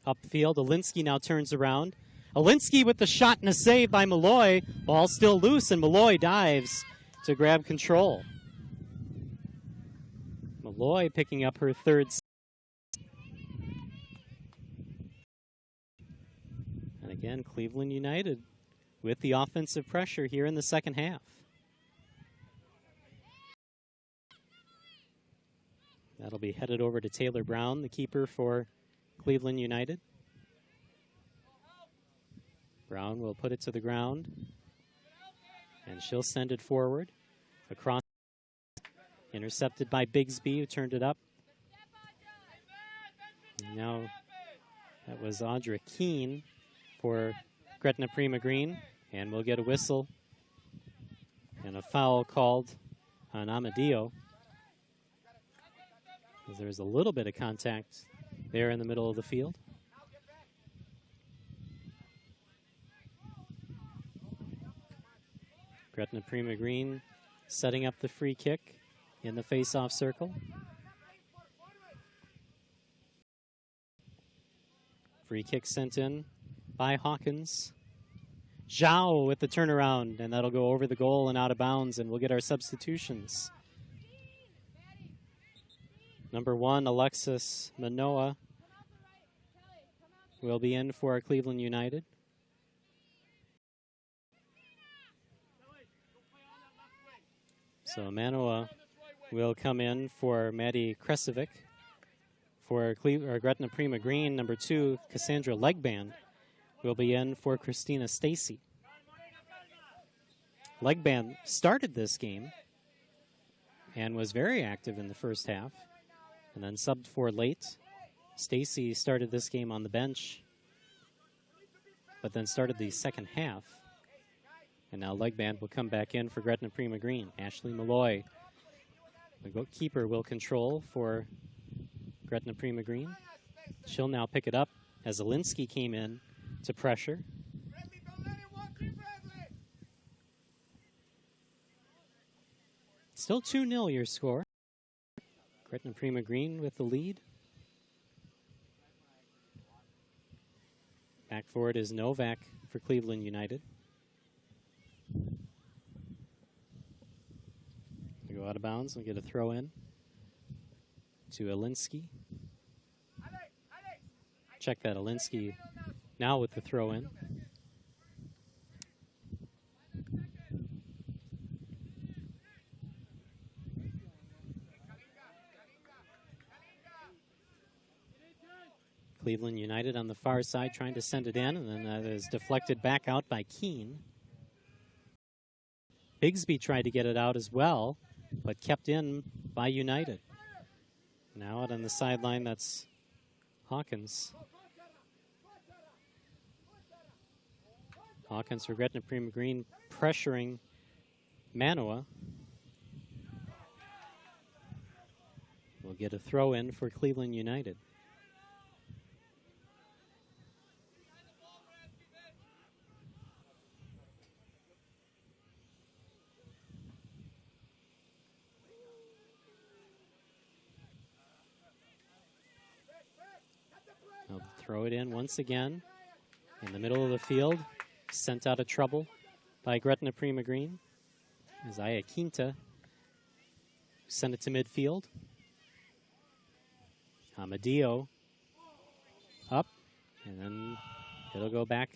upfield. Alinsky now turns around. Alinsky with the shot and a save by Malloy. Ball still loose, and Malloy dives to grab control. Malloy picking up her third. And again, Cleveland United with the offensive pressure here in the second half. That'll be headed over to Taylor Brown, the keeper for Cleveland United. Brown will put it to the ground, and she'll send it forward. Across, intercepted by Bigsby, who turned it up. And now that was Audra Keene for Gretna Prima Green, and we'll get a whistle and a foul called on Amadio. There's a little bit of contact there in the middle of the field. Gretna Prima Green setting up the free kick in the face-off circle. Free kick sent in by Hawkins. Zhao with the turnaround, and that'll go over the goal and out of bounds, and we'll get our substitutions. Number 1, Alexis Manoa will be in for Cleveland United. So Manoa will come in for Maddie Kresovic. For Gretna Prima Green, number 2, Cassandra Legband will be in for Christina Stacy. Legband started this game and was very active in the first half, and then subbed for late. Stacy started this game on the bench, but then started the second half. And now Legband will come back in for Gretna Prima Green. Ashley Malloy, the goalkeeper, will control for Gretna Prima Green. She'll now pick it up as Alinsky came in to pressure. Still 2-0 your score. Gretna Prima Green with the lead. Back forward is Novak for Cleveland United. We go out of bounds and get a throw in to Alinsky. Check that, Alinsky now with the throw in. Cleveland United on the far side trying to send it in, and then that is deflected back out by Keene. Bigsby tried to get it out as well, but kept in by United. Now out on the sideline, that's Hawkins. Hawkins for Gretna Prima Green pressuring Manoa. We'll get a throw in for Cleveland United. They'll throw it in once again in the middle of the field. Sent out of trouble by Gretna Prima Green. As Iaquinta sent it to midfield. Amadio up, and then it'll go back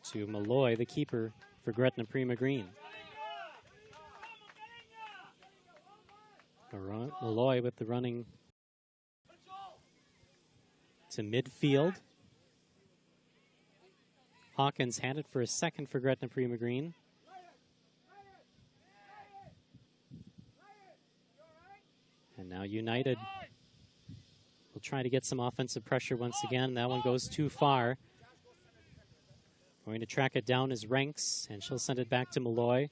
to Malloy, the keeper for Gretna Prima Green. Malloy with the running to midfield. Hawkins had it for a second for Gretna Prima Green. And now United will try to get some offensive pressure once again. That one goes too far. Going to track it down is Ranks, and she'll send it back to Malloy.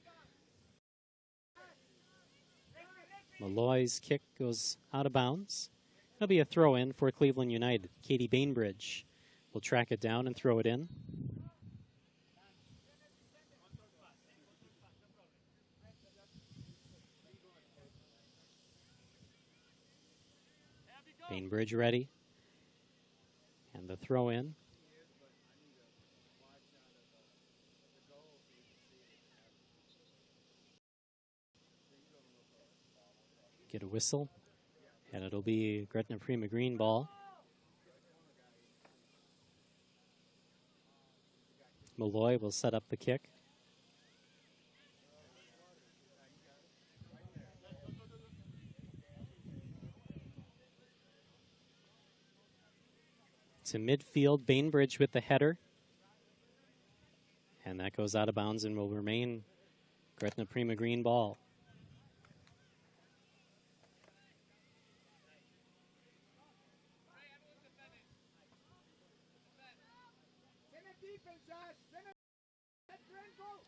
Malloy's kick goes out of bounds. It'll be a throw-in for Cleveland United. Katie Bainbridge will track it down and throw it in. Bainbridge ready. And the throw in. Get a whistle. And it'll be Gretna Prima Green ball. Malloy will set up the kick. To midfield, Bainbridge with the header. And that goes out of bounds and will remain Gretna Prima Green ball.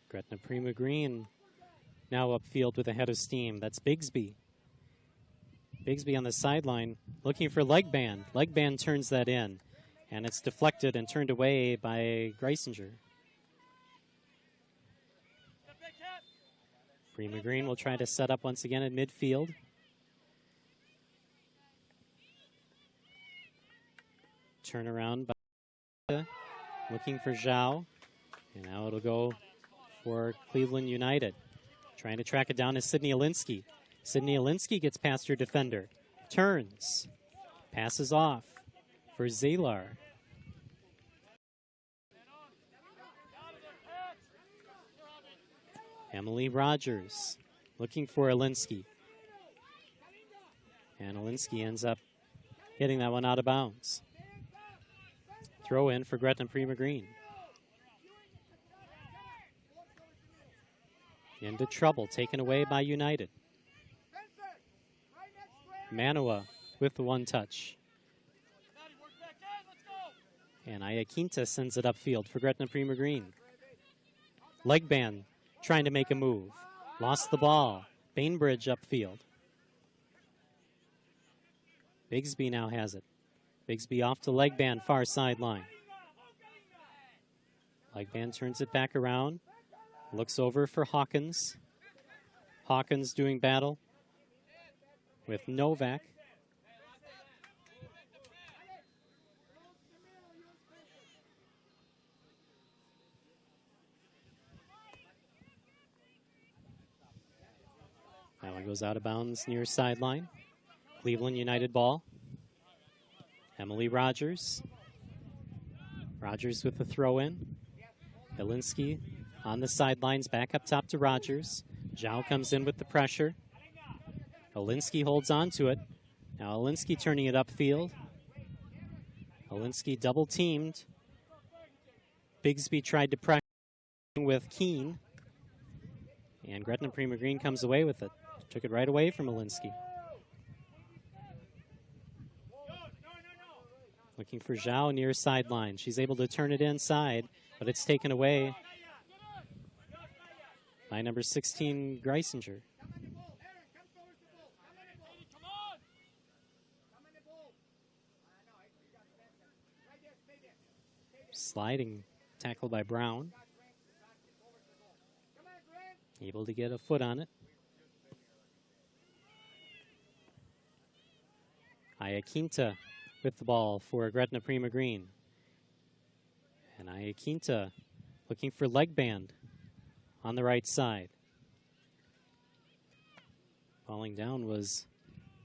Gretna Prima Green now upfield with a head of steam. That's Bigsby. Bigsby on the sideline looking for Legband. Legband turns that in. And it's deflected and turned away by Greisinger. Prima Green will try to set up once again at midfield. Turnaround by looking for Zhao. And now it'll go for Cleveland United. Trying to track it down is Sydney Alinsky. Sydney Alinsky gets past her defender. Turns. Passes off for Zalar. Emily Rogers looking for Alinsky. And Alinsky ends up hitting that one out of bounds. Throw in for Gretna Prima Green. Into trouble, taken away by United. Manua with the one touch. And Iaquinta sends it upfield for Gretna Prima Green. Legband trying to make a move. Lost the ball. Bainbridge upfield. Bigsby now has it. Bigsby off to Legband, far sideline. Legband turns it back around. Looks over for Hawkins. Hawkins doing battle with Novak. That one goes out of bounds near sideline. Cleveland United ball. Emily Rogers. Rogers with the throw in. Alinsky on the sidelines, back up top to Rogers. Zhao comes in with the pressure. Alinsky holds on to it. Now Alinsky turning it upfield. Alinsky double teamed. Bigsby tried to pressure with Keene. And Gretna Prima Green comes away with it. Took it right away from Alinsky. Looking for Zhao near sideline. She's able to turn it inside, but it's taken away by number 16, Greisinger. Sliding tackle by Brown. Able to get a foot on it. Iaquinta with the ball for Gretna Prima Green. And Iaquinta looking for leg band on the right side. Falling down was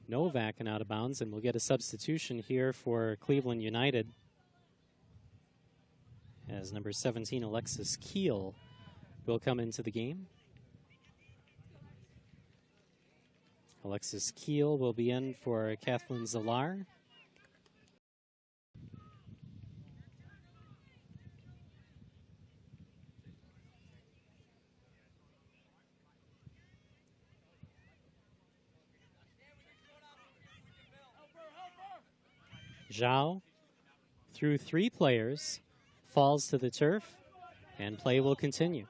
Novak and out of bounds, and we'll get a substitution here for Cleveland United as number 17, Alexis Keel, will come into the game. Alexis Keel will be in for Kathleen Zalar. Zhao, through 3 players, falls to the turf, and play will continue.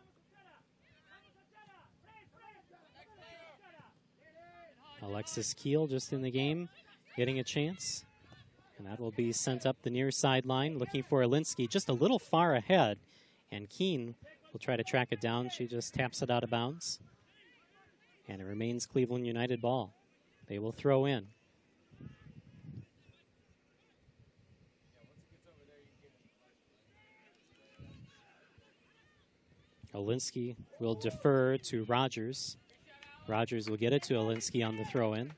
Alexis Keel just in the game, getting a chance. And that will be sent up the near sideline, looking for Alinsky, just a little far ahead. And Keene will try to track it down. She just taps it out of bounds. And it remains Cleveland United ball. They will throw in. Alinsky will defer to Rogers. Rogers will get it to Alinsky on the throw-in.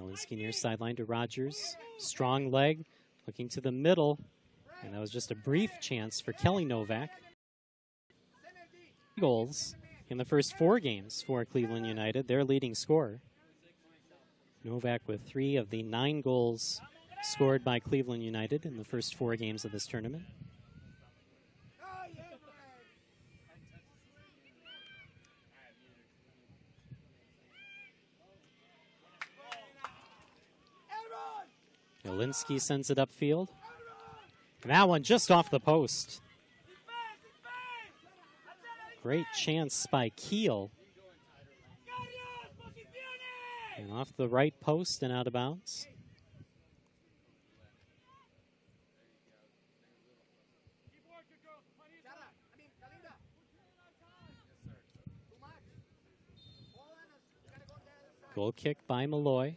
Alinsky near sideline to Rogers. Strong leg, looking to the middle. And that was just a brief chance for Kelly Novak. Goals in the first 4 games for Cleveland United, their leading scorer. Novak with 3 of the 9 goals scored by Cleveland United in the first 4 games of this tournament. Alinsky sends it upfield. And that one just off the post. Great chance by Keel. And off the right post and out of bounds. Goal kick by Malloy.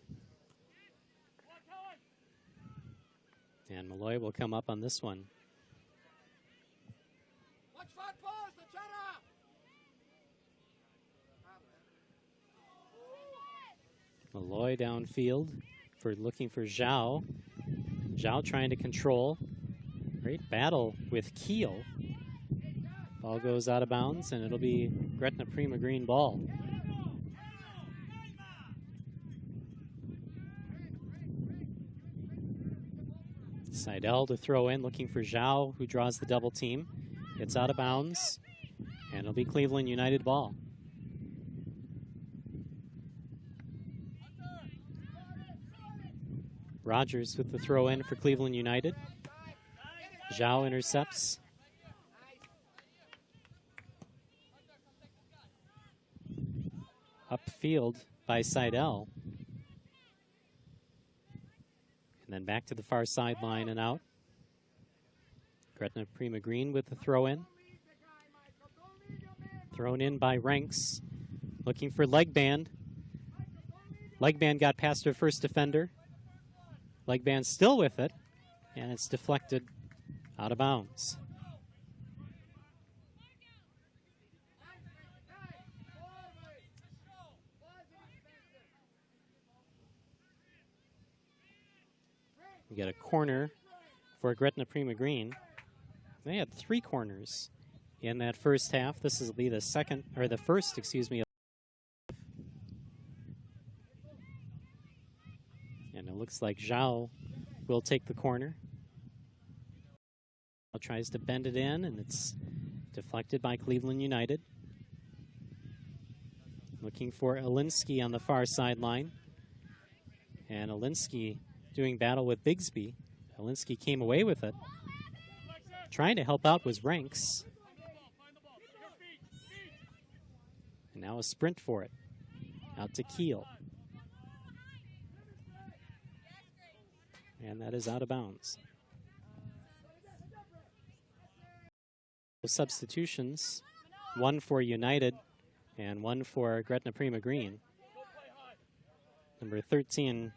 And Malloy will come up on this one. Malloy downfield looking for Zhao. Zhao trying to control. Great battle with Keel. Ball goes out of bounds, and it'll be Gretna Prima Green ball. Seidel to throw in, looking for Zhao, who draws the double team. It's out of bounds, and it'll be Cleveland United ball. Rogers with the throw in for Cleveland United. Zhao intercepts. Upfield by Seidel. And then back to the far sideline and out. Gretna Prima Green with the throw in. Thrown in by Ranks. Looking for leg band. Leg band got past her first defender. Leg band still with it. And it's deflected out of bounds. We get a corner for Gretna Prima Green. They had 3 corners in that first half. This will be the first, And it looks like Zhao will take the corner. Tries to bend it in, and it's deflected by Cleveland United. Looking for Alinsky on the far sideline. And Alinsky doing battle with Bigsby. Alinsky came away with it. Trying to help out was Ranks. And now a sprint for it. Out to Keel. And that is out of bounds. substitutions, one for United and one for Gretna Prima Green. Number 13,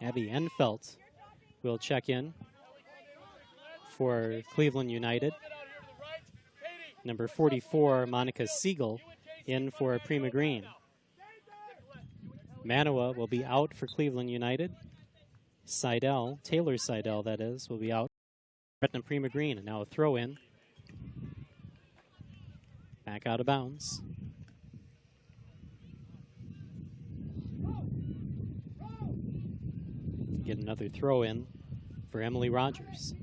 Abby Enfelt, will check in for Cleveland United. Number 44, Monica Siegel, in for Prima Green. Manoa will be out for Cleveland United. Taylor Seidel, that is, will be out. Gretna Prima Green, and now a throw in. Back out of bounds. Get another throw in for Emily Rogers.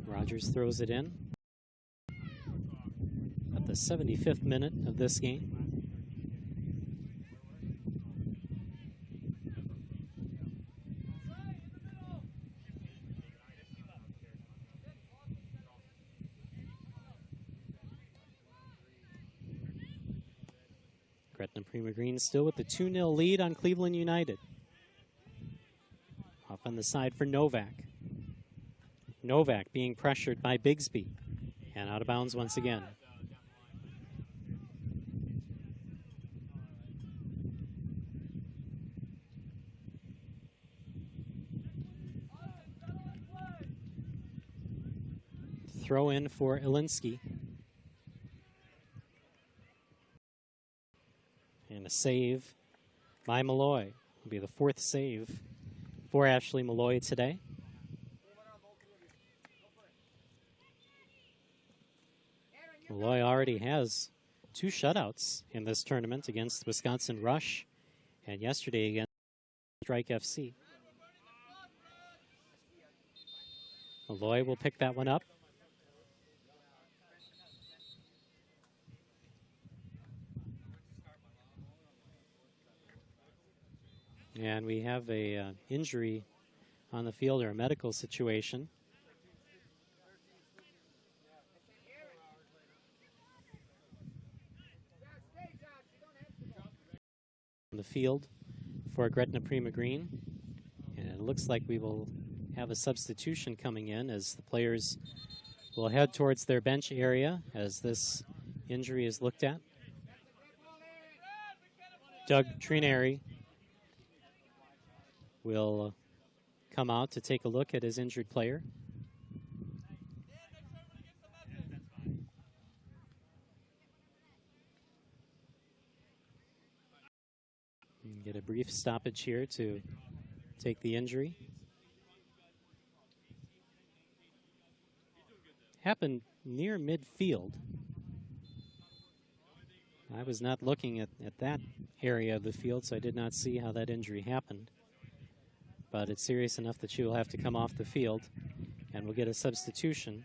Rogers throws it in at the 75th minute of this game. Gretna Prima Green still with the 2-0 lead on Cleveland United. Off on the side for Novak. Novak being pressured by Bigsby. And out of bounds once again. Throw in for Ilinsky. And a save by Malloy. Will be the 4th save for Ashley Malloy today. Malloy already has 2 shutouts in this tournament against Wisconsin Rush and yesterday against Strike FC. Malloy will pick that one up. And we have a injury on the field, or a medical situation. On the field for Gretna Prima Green. And it looks like we will have a substitution coming in as the players will head towards their bench area as this injury is looked at. Doug Trineri will come out to take a look at his injured player. And get a brief stoppage here to take the injury. Happened near midfield. I was not looking at that area of the field, so I did not see how that injury happened. But it's serious enough that she will have to come off the field, and we'll get a substitution.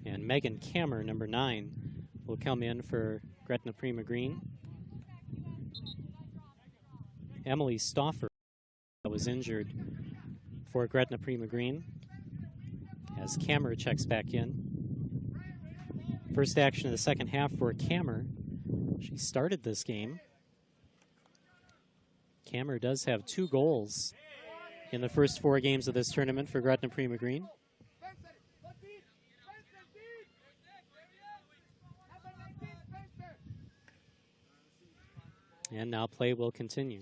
And Megan Kammer, number 9, will come in for Gretna Prima Green. Emily Stauffer was injured for Gretna Prima Green as Kammer checks back in. First action of the second half for Kammer. She started this game. Kammer does have 2 goals in the first 4 games of this tournament for Gretna Prima Green. And now play will continue.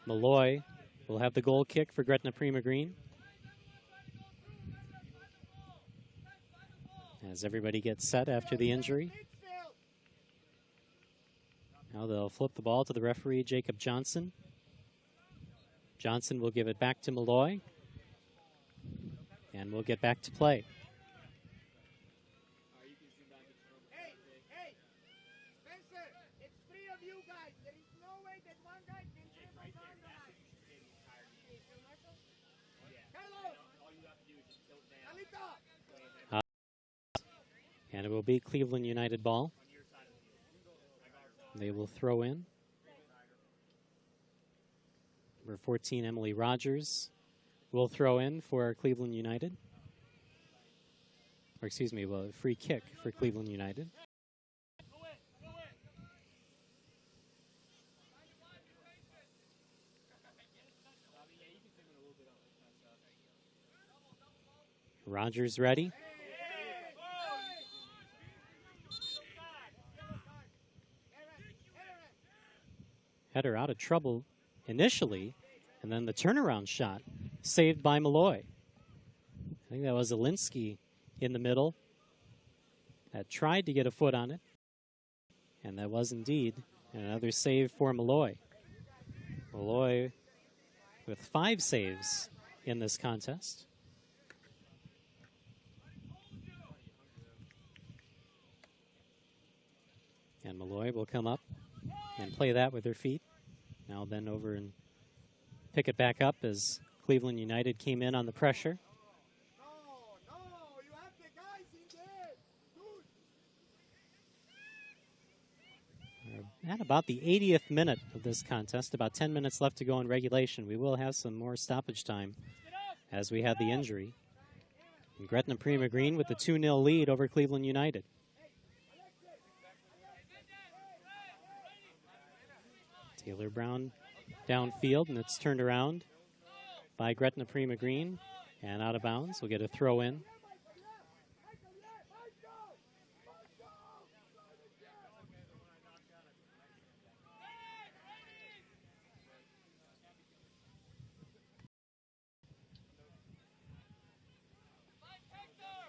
Malloy will have the goal kick for Gretna Prima Green. As everybody gets set after the injury. Now they'll flip the ball to the referee, Jacob Johnson. Johnson will give it back to Malloy. And we'll get back to play. Hey, Spencer, it's 3 of you guys. There is no way that one guy can trip us on the line. Hello. And it will be Cleveland United ball. They will throw in. Number 14, Emily Rogers, will throw in for Cleveland United. or excuse me, well, a free kick for Cleveland United. Rogers ready. Header out of trouble initially, and then the turnaround shot saved by Malloy. I think that was Alinsky in the middle that tried to get a foot on it, and that was indeed another save for Malloy. Malloy with 5 saves in this contest. And Malloy will come up and play that with her feet. Now bend over and pick it back up as Cleveland United came in on the pressure. You have the guys in there. We're at about the 80th minute of this contest, about 10 minutes left to go in regulation. We will have some more stoppage time as we had the injury. And Gretna Prima Green with the 2-0 lead over Cleveland United. Taylor Brown downfield, and it's turned around by Gretna Prima Green and out of bounds. We'll get a throw in.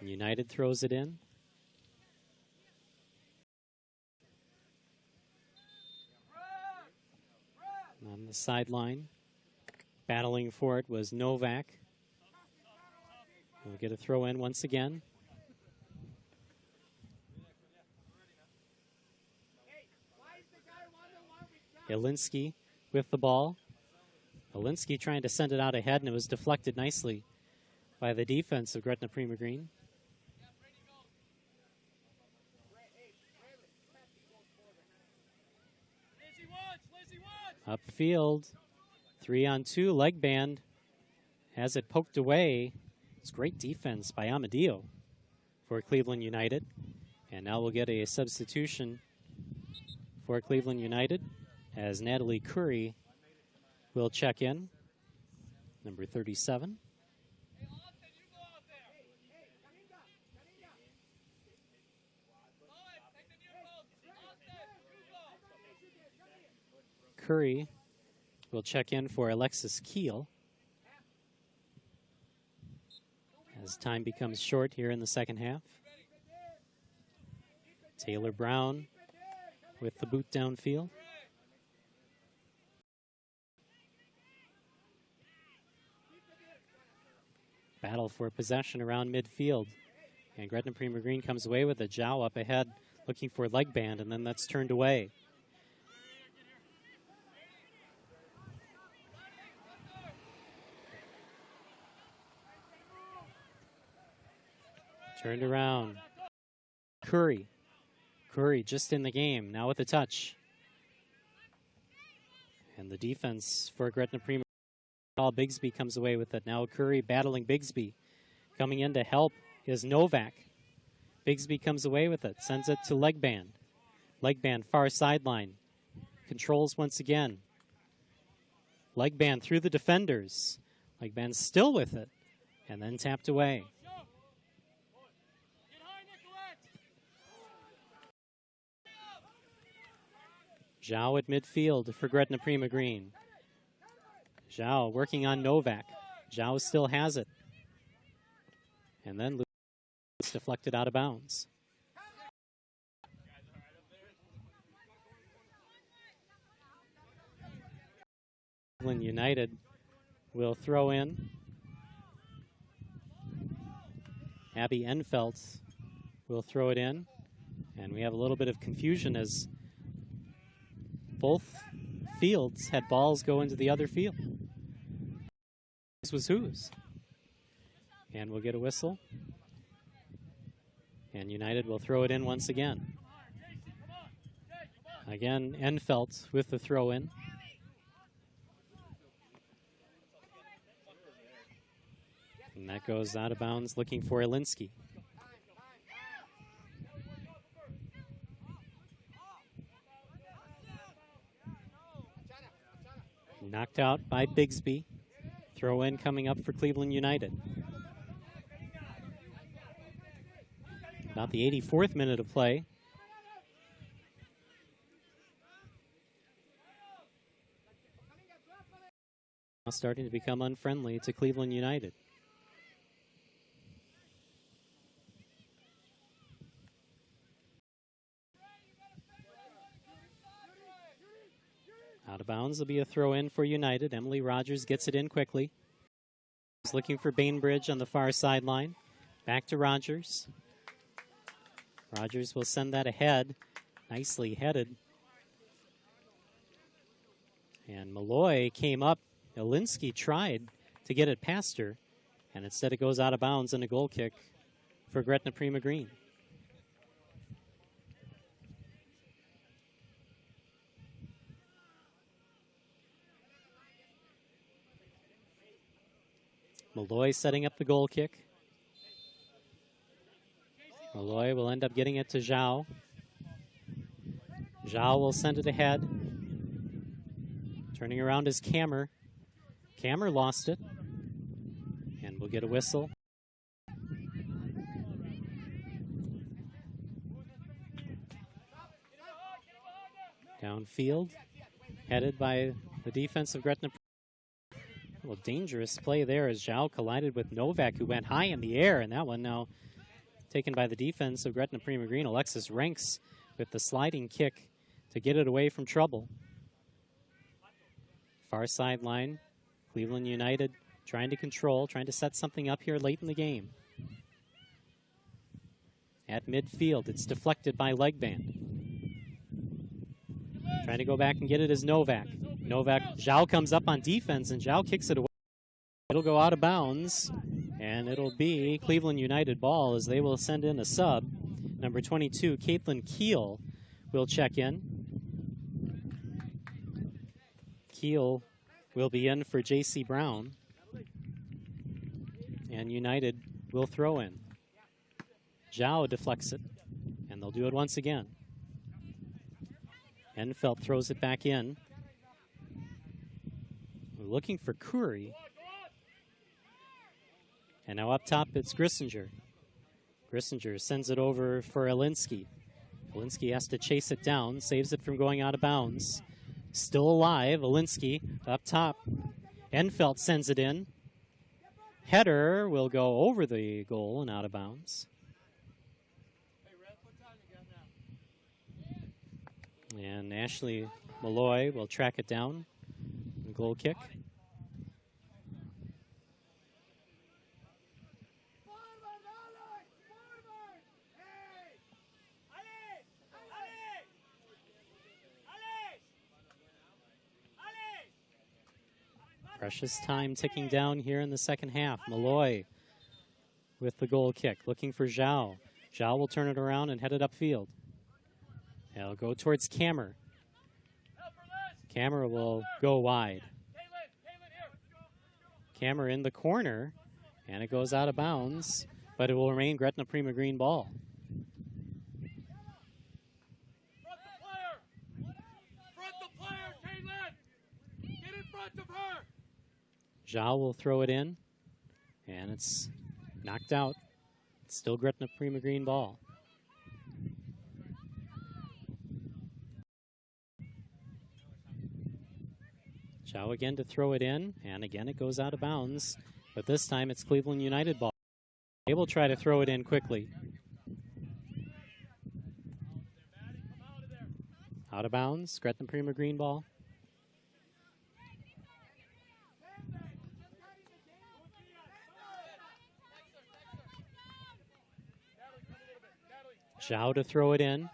United throws it in. On the sideline, battling for it was Novak. We'll get a throw in once again. Alinsky with the ball. Alinsky trying to send it out ahead, and it was deflected nicely by the defense of Gretna Prima Green. Upfield, 3-on-2, leg band. Has it poked away. It's great defense by Amadio for Cleveland United. And now we'll get a substitution for Cleveland United as Natalie Curry will check in, number 37. Curry will check in for Alexis Keel as time becomes short here in the second half. Taylor Brown with the boot downfield. Battle for possession around midfield. And Gretna Prima Green comes away with a Zhao up ahead looking for leg band, and then that's turned away. Turned around. Curry. Curry just in the game, now with a touch. And the defense for Gretna Prima. Bigsby comes away with it. Now Curry battling Bigsby. Coming in to help is Novak. Bigsby comes away with it, sends it to leg band. Leg band far sideline. Controls once again. Leg band through the defenders. Leg band still with it. And then tapped away. Zhao at midfield for Gretna Prima Green. Zhao working on Novak. Zhao still has it. And then Lucas deflected out of bounds. Cleveland United will throw in. Abby Enfelt will throw it in. And we have a little bit of confusion as both fields had balls go into the other field. This was whose? And we'll get a whistle. And United will throw it in once again. Again, Enfelt with the throw in. And that goes out of bounds looking for Alinsky. Knocked out by Bigsby. Throw in coming up for Cleveland United. About the 84th minute of play. Now starting to become unfriendly to Cleveland United. Out of bounds will be a throw in for United. Emily Rogers gets it in quickly. He's looking for Bainbridge on the far sideline. Back to Rogers. Rogers will send that ahead. Nicely headed. And Malloy came up. Elinsky tried to get it past her. And instead it goes out of bounds and a goal kick for Gretna Prima Green. Malloy setting up the goal kick. Malloy will end up getting it to Zhao. Zhao will send it ahead. Turning around is Kammer. Kammer lost it. And we'll get a whistle. Downfield. Headed by the defense of Gretna. A little dangerous play there as Zhao collided with Novak, who went high in the air, and that one now taken by the defense of Gretna Prima Green. Alexis Ranks with the sliding kick to get it away from trouble. Far sideline, Cleveland United trying to control, trying to set something up here late in the game. At midfield, it's deflected by Legband. Trying to go back and get it is Novak. Zhao comes up on defense, and Zhao kicks it away. It'll go out of bounds, and it'll be Cleveland United ball as they will send in a sub. Number 22, Caitlin Keel, will check in. Keel will be in for J.C. Brown, and United will throw in. Zhao deflects it, and they'll do it once again. Enfelt throws it back in. We're looking for Curry. And now up top, it's Grissinger. Grissinger sends it over for Elinsky. Elinsky has to chase it down, saves it from going out of bounds. Still alive, Elinsky up top. Enfelt sends it in. Header will go over the goal and out of bounds. And Ashley Malloy will track it down. Goal kick. Precious time ticking down here in the second half. Malloy with the goal kick, looking for Zhao. Zhao will turn it around and head it upfield. It'll go towards Kammer. Kammer will go wide. Kammer in the corner, and it goes out of bounds, but it will remain Gretna Prima Green ball. Zhao will throw it in, and it's knocked out. It's still Gretna Prima Green ball. Zhao again to throw it in, and again it goes out of bounds, but this time it's Cleveland United ball. They will try to throw it in quickly. Out of bounds, Gretna Prima Green ball. Zhao to throw it in.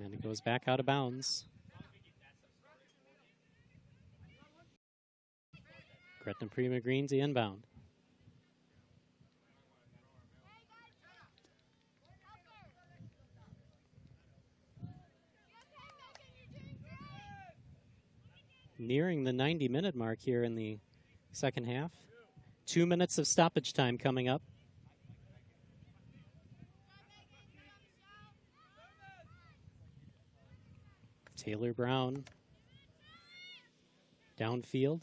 And it goes back out of bounds. Gretna Prima Green to inbound. Nearing the 90-minute mark here in the second half. 2 minutes of stoppage time coming up. Taylor Brown downfield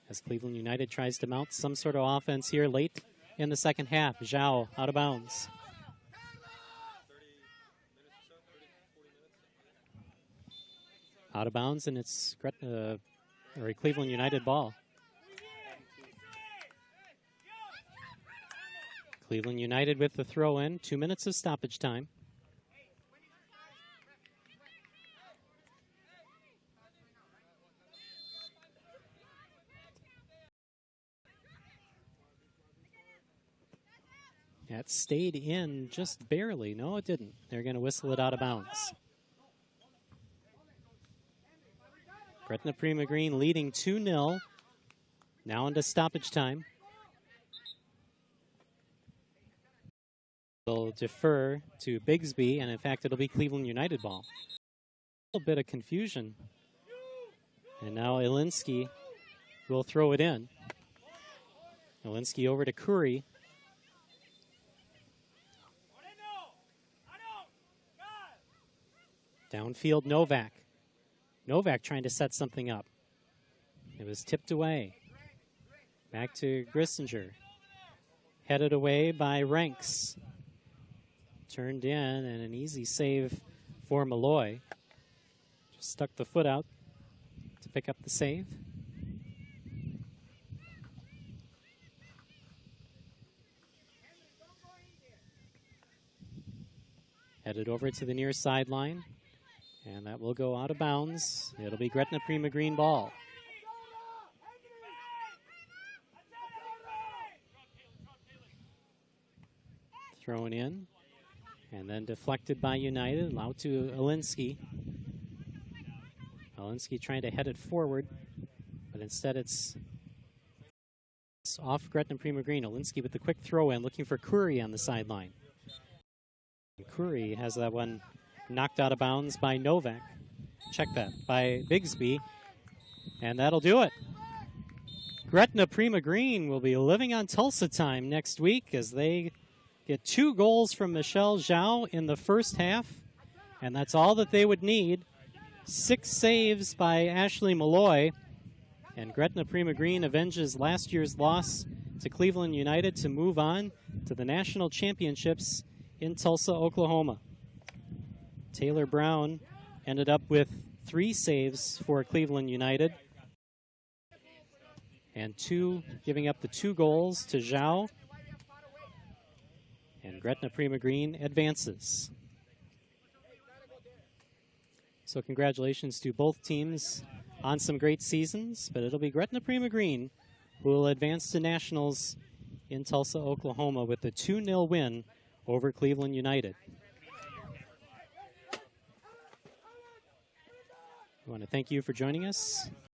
as Cleveland United tries to mount some sort of offense here late in the second half. Zhao out of bounds. Out of bounds, and it's a Cleveland United ball. Cleveland United with the throw in. 2 minutes of stoppage time. That stayed in just barely. No, it didn't. They're going to whistle it out of bounds. Gretna Prima Green leading 2-0. Now into stoppage time. They'll defer to Bigsby, and in fact, it'll be Cleveland United ball. A little bit of confusion. And now Ilinski will throw it in. Ilinski over to Curry. Downfield, Novak. Novak trying to set something up. It was tipped away. Back to Grissinger. Headed away by Ranks. Turned in, and an easy save for Malloy. Just stuck the foot out to pick up the save. Headed over to the near sideline. And that will go out of bounds. It'll be Gretna Prima Green ball. Thrown in. And then deflected by United. Out to Ilinski. Ilinski trying to head it forward. But instead it's off Gretna Prima Green. Ilinski with the quick throw in. Looking for Curry on the sideline. Curry has that one knocked out of bounds by Novak. Check that, by Bigsby. And that'll do it. Gretna Prima Green will be living on Tulsa time next week as they get 2 goals from Michelle Zhao in the first half. And that's all that they would need. 6 saves by Ashley Malloy. And Gretna Prima Green avenges last year's loss to Cleveland United to move on to the national championships in Tulsa, Oklahoma. Taylor Brown ended up with 3 saves for Cleveland United. And giving up the 2 goals to Zhao. And Gretna Prima Green advances. So congratulations to both teams on some great seasons, but it'll be Gretna Prima Green who will advance to nationals in Tulsa, Oklahoma with a 2-0 win over Cleveland United. I want to thank you for joining us.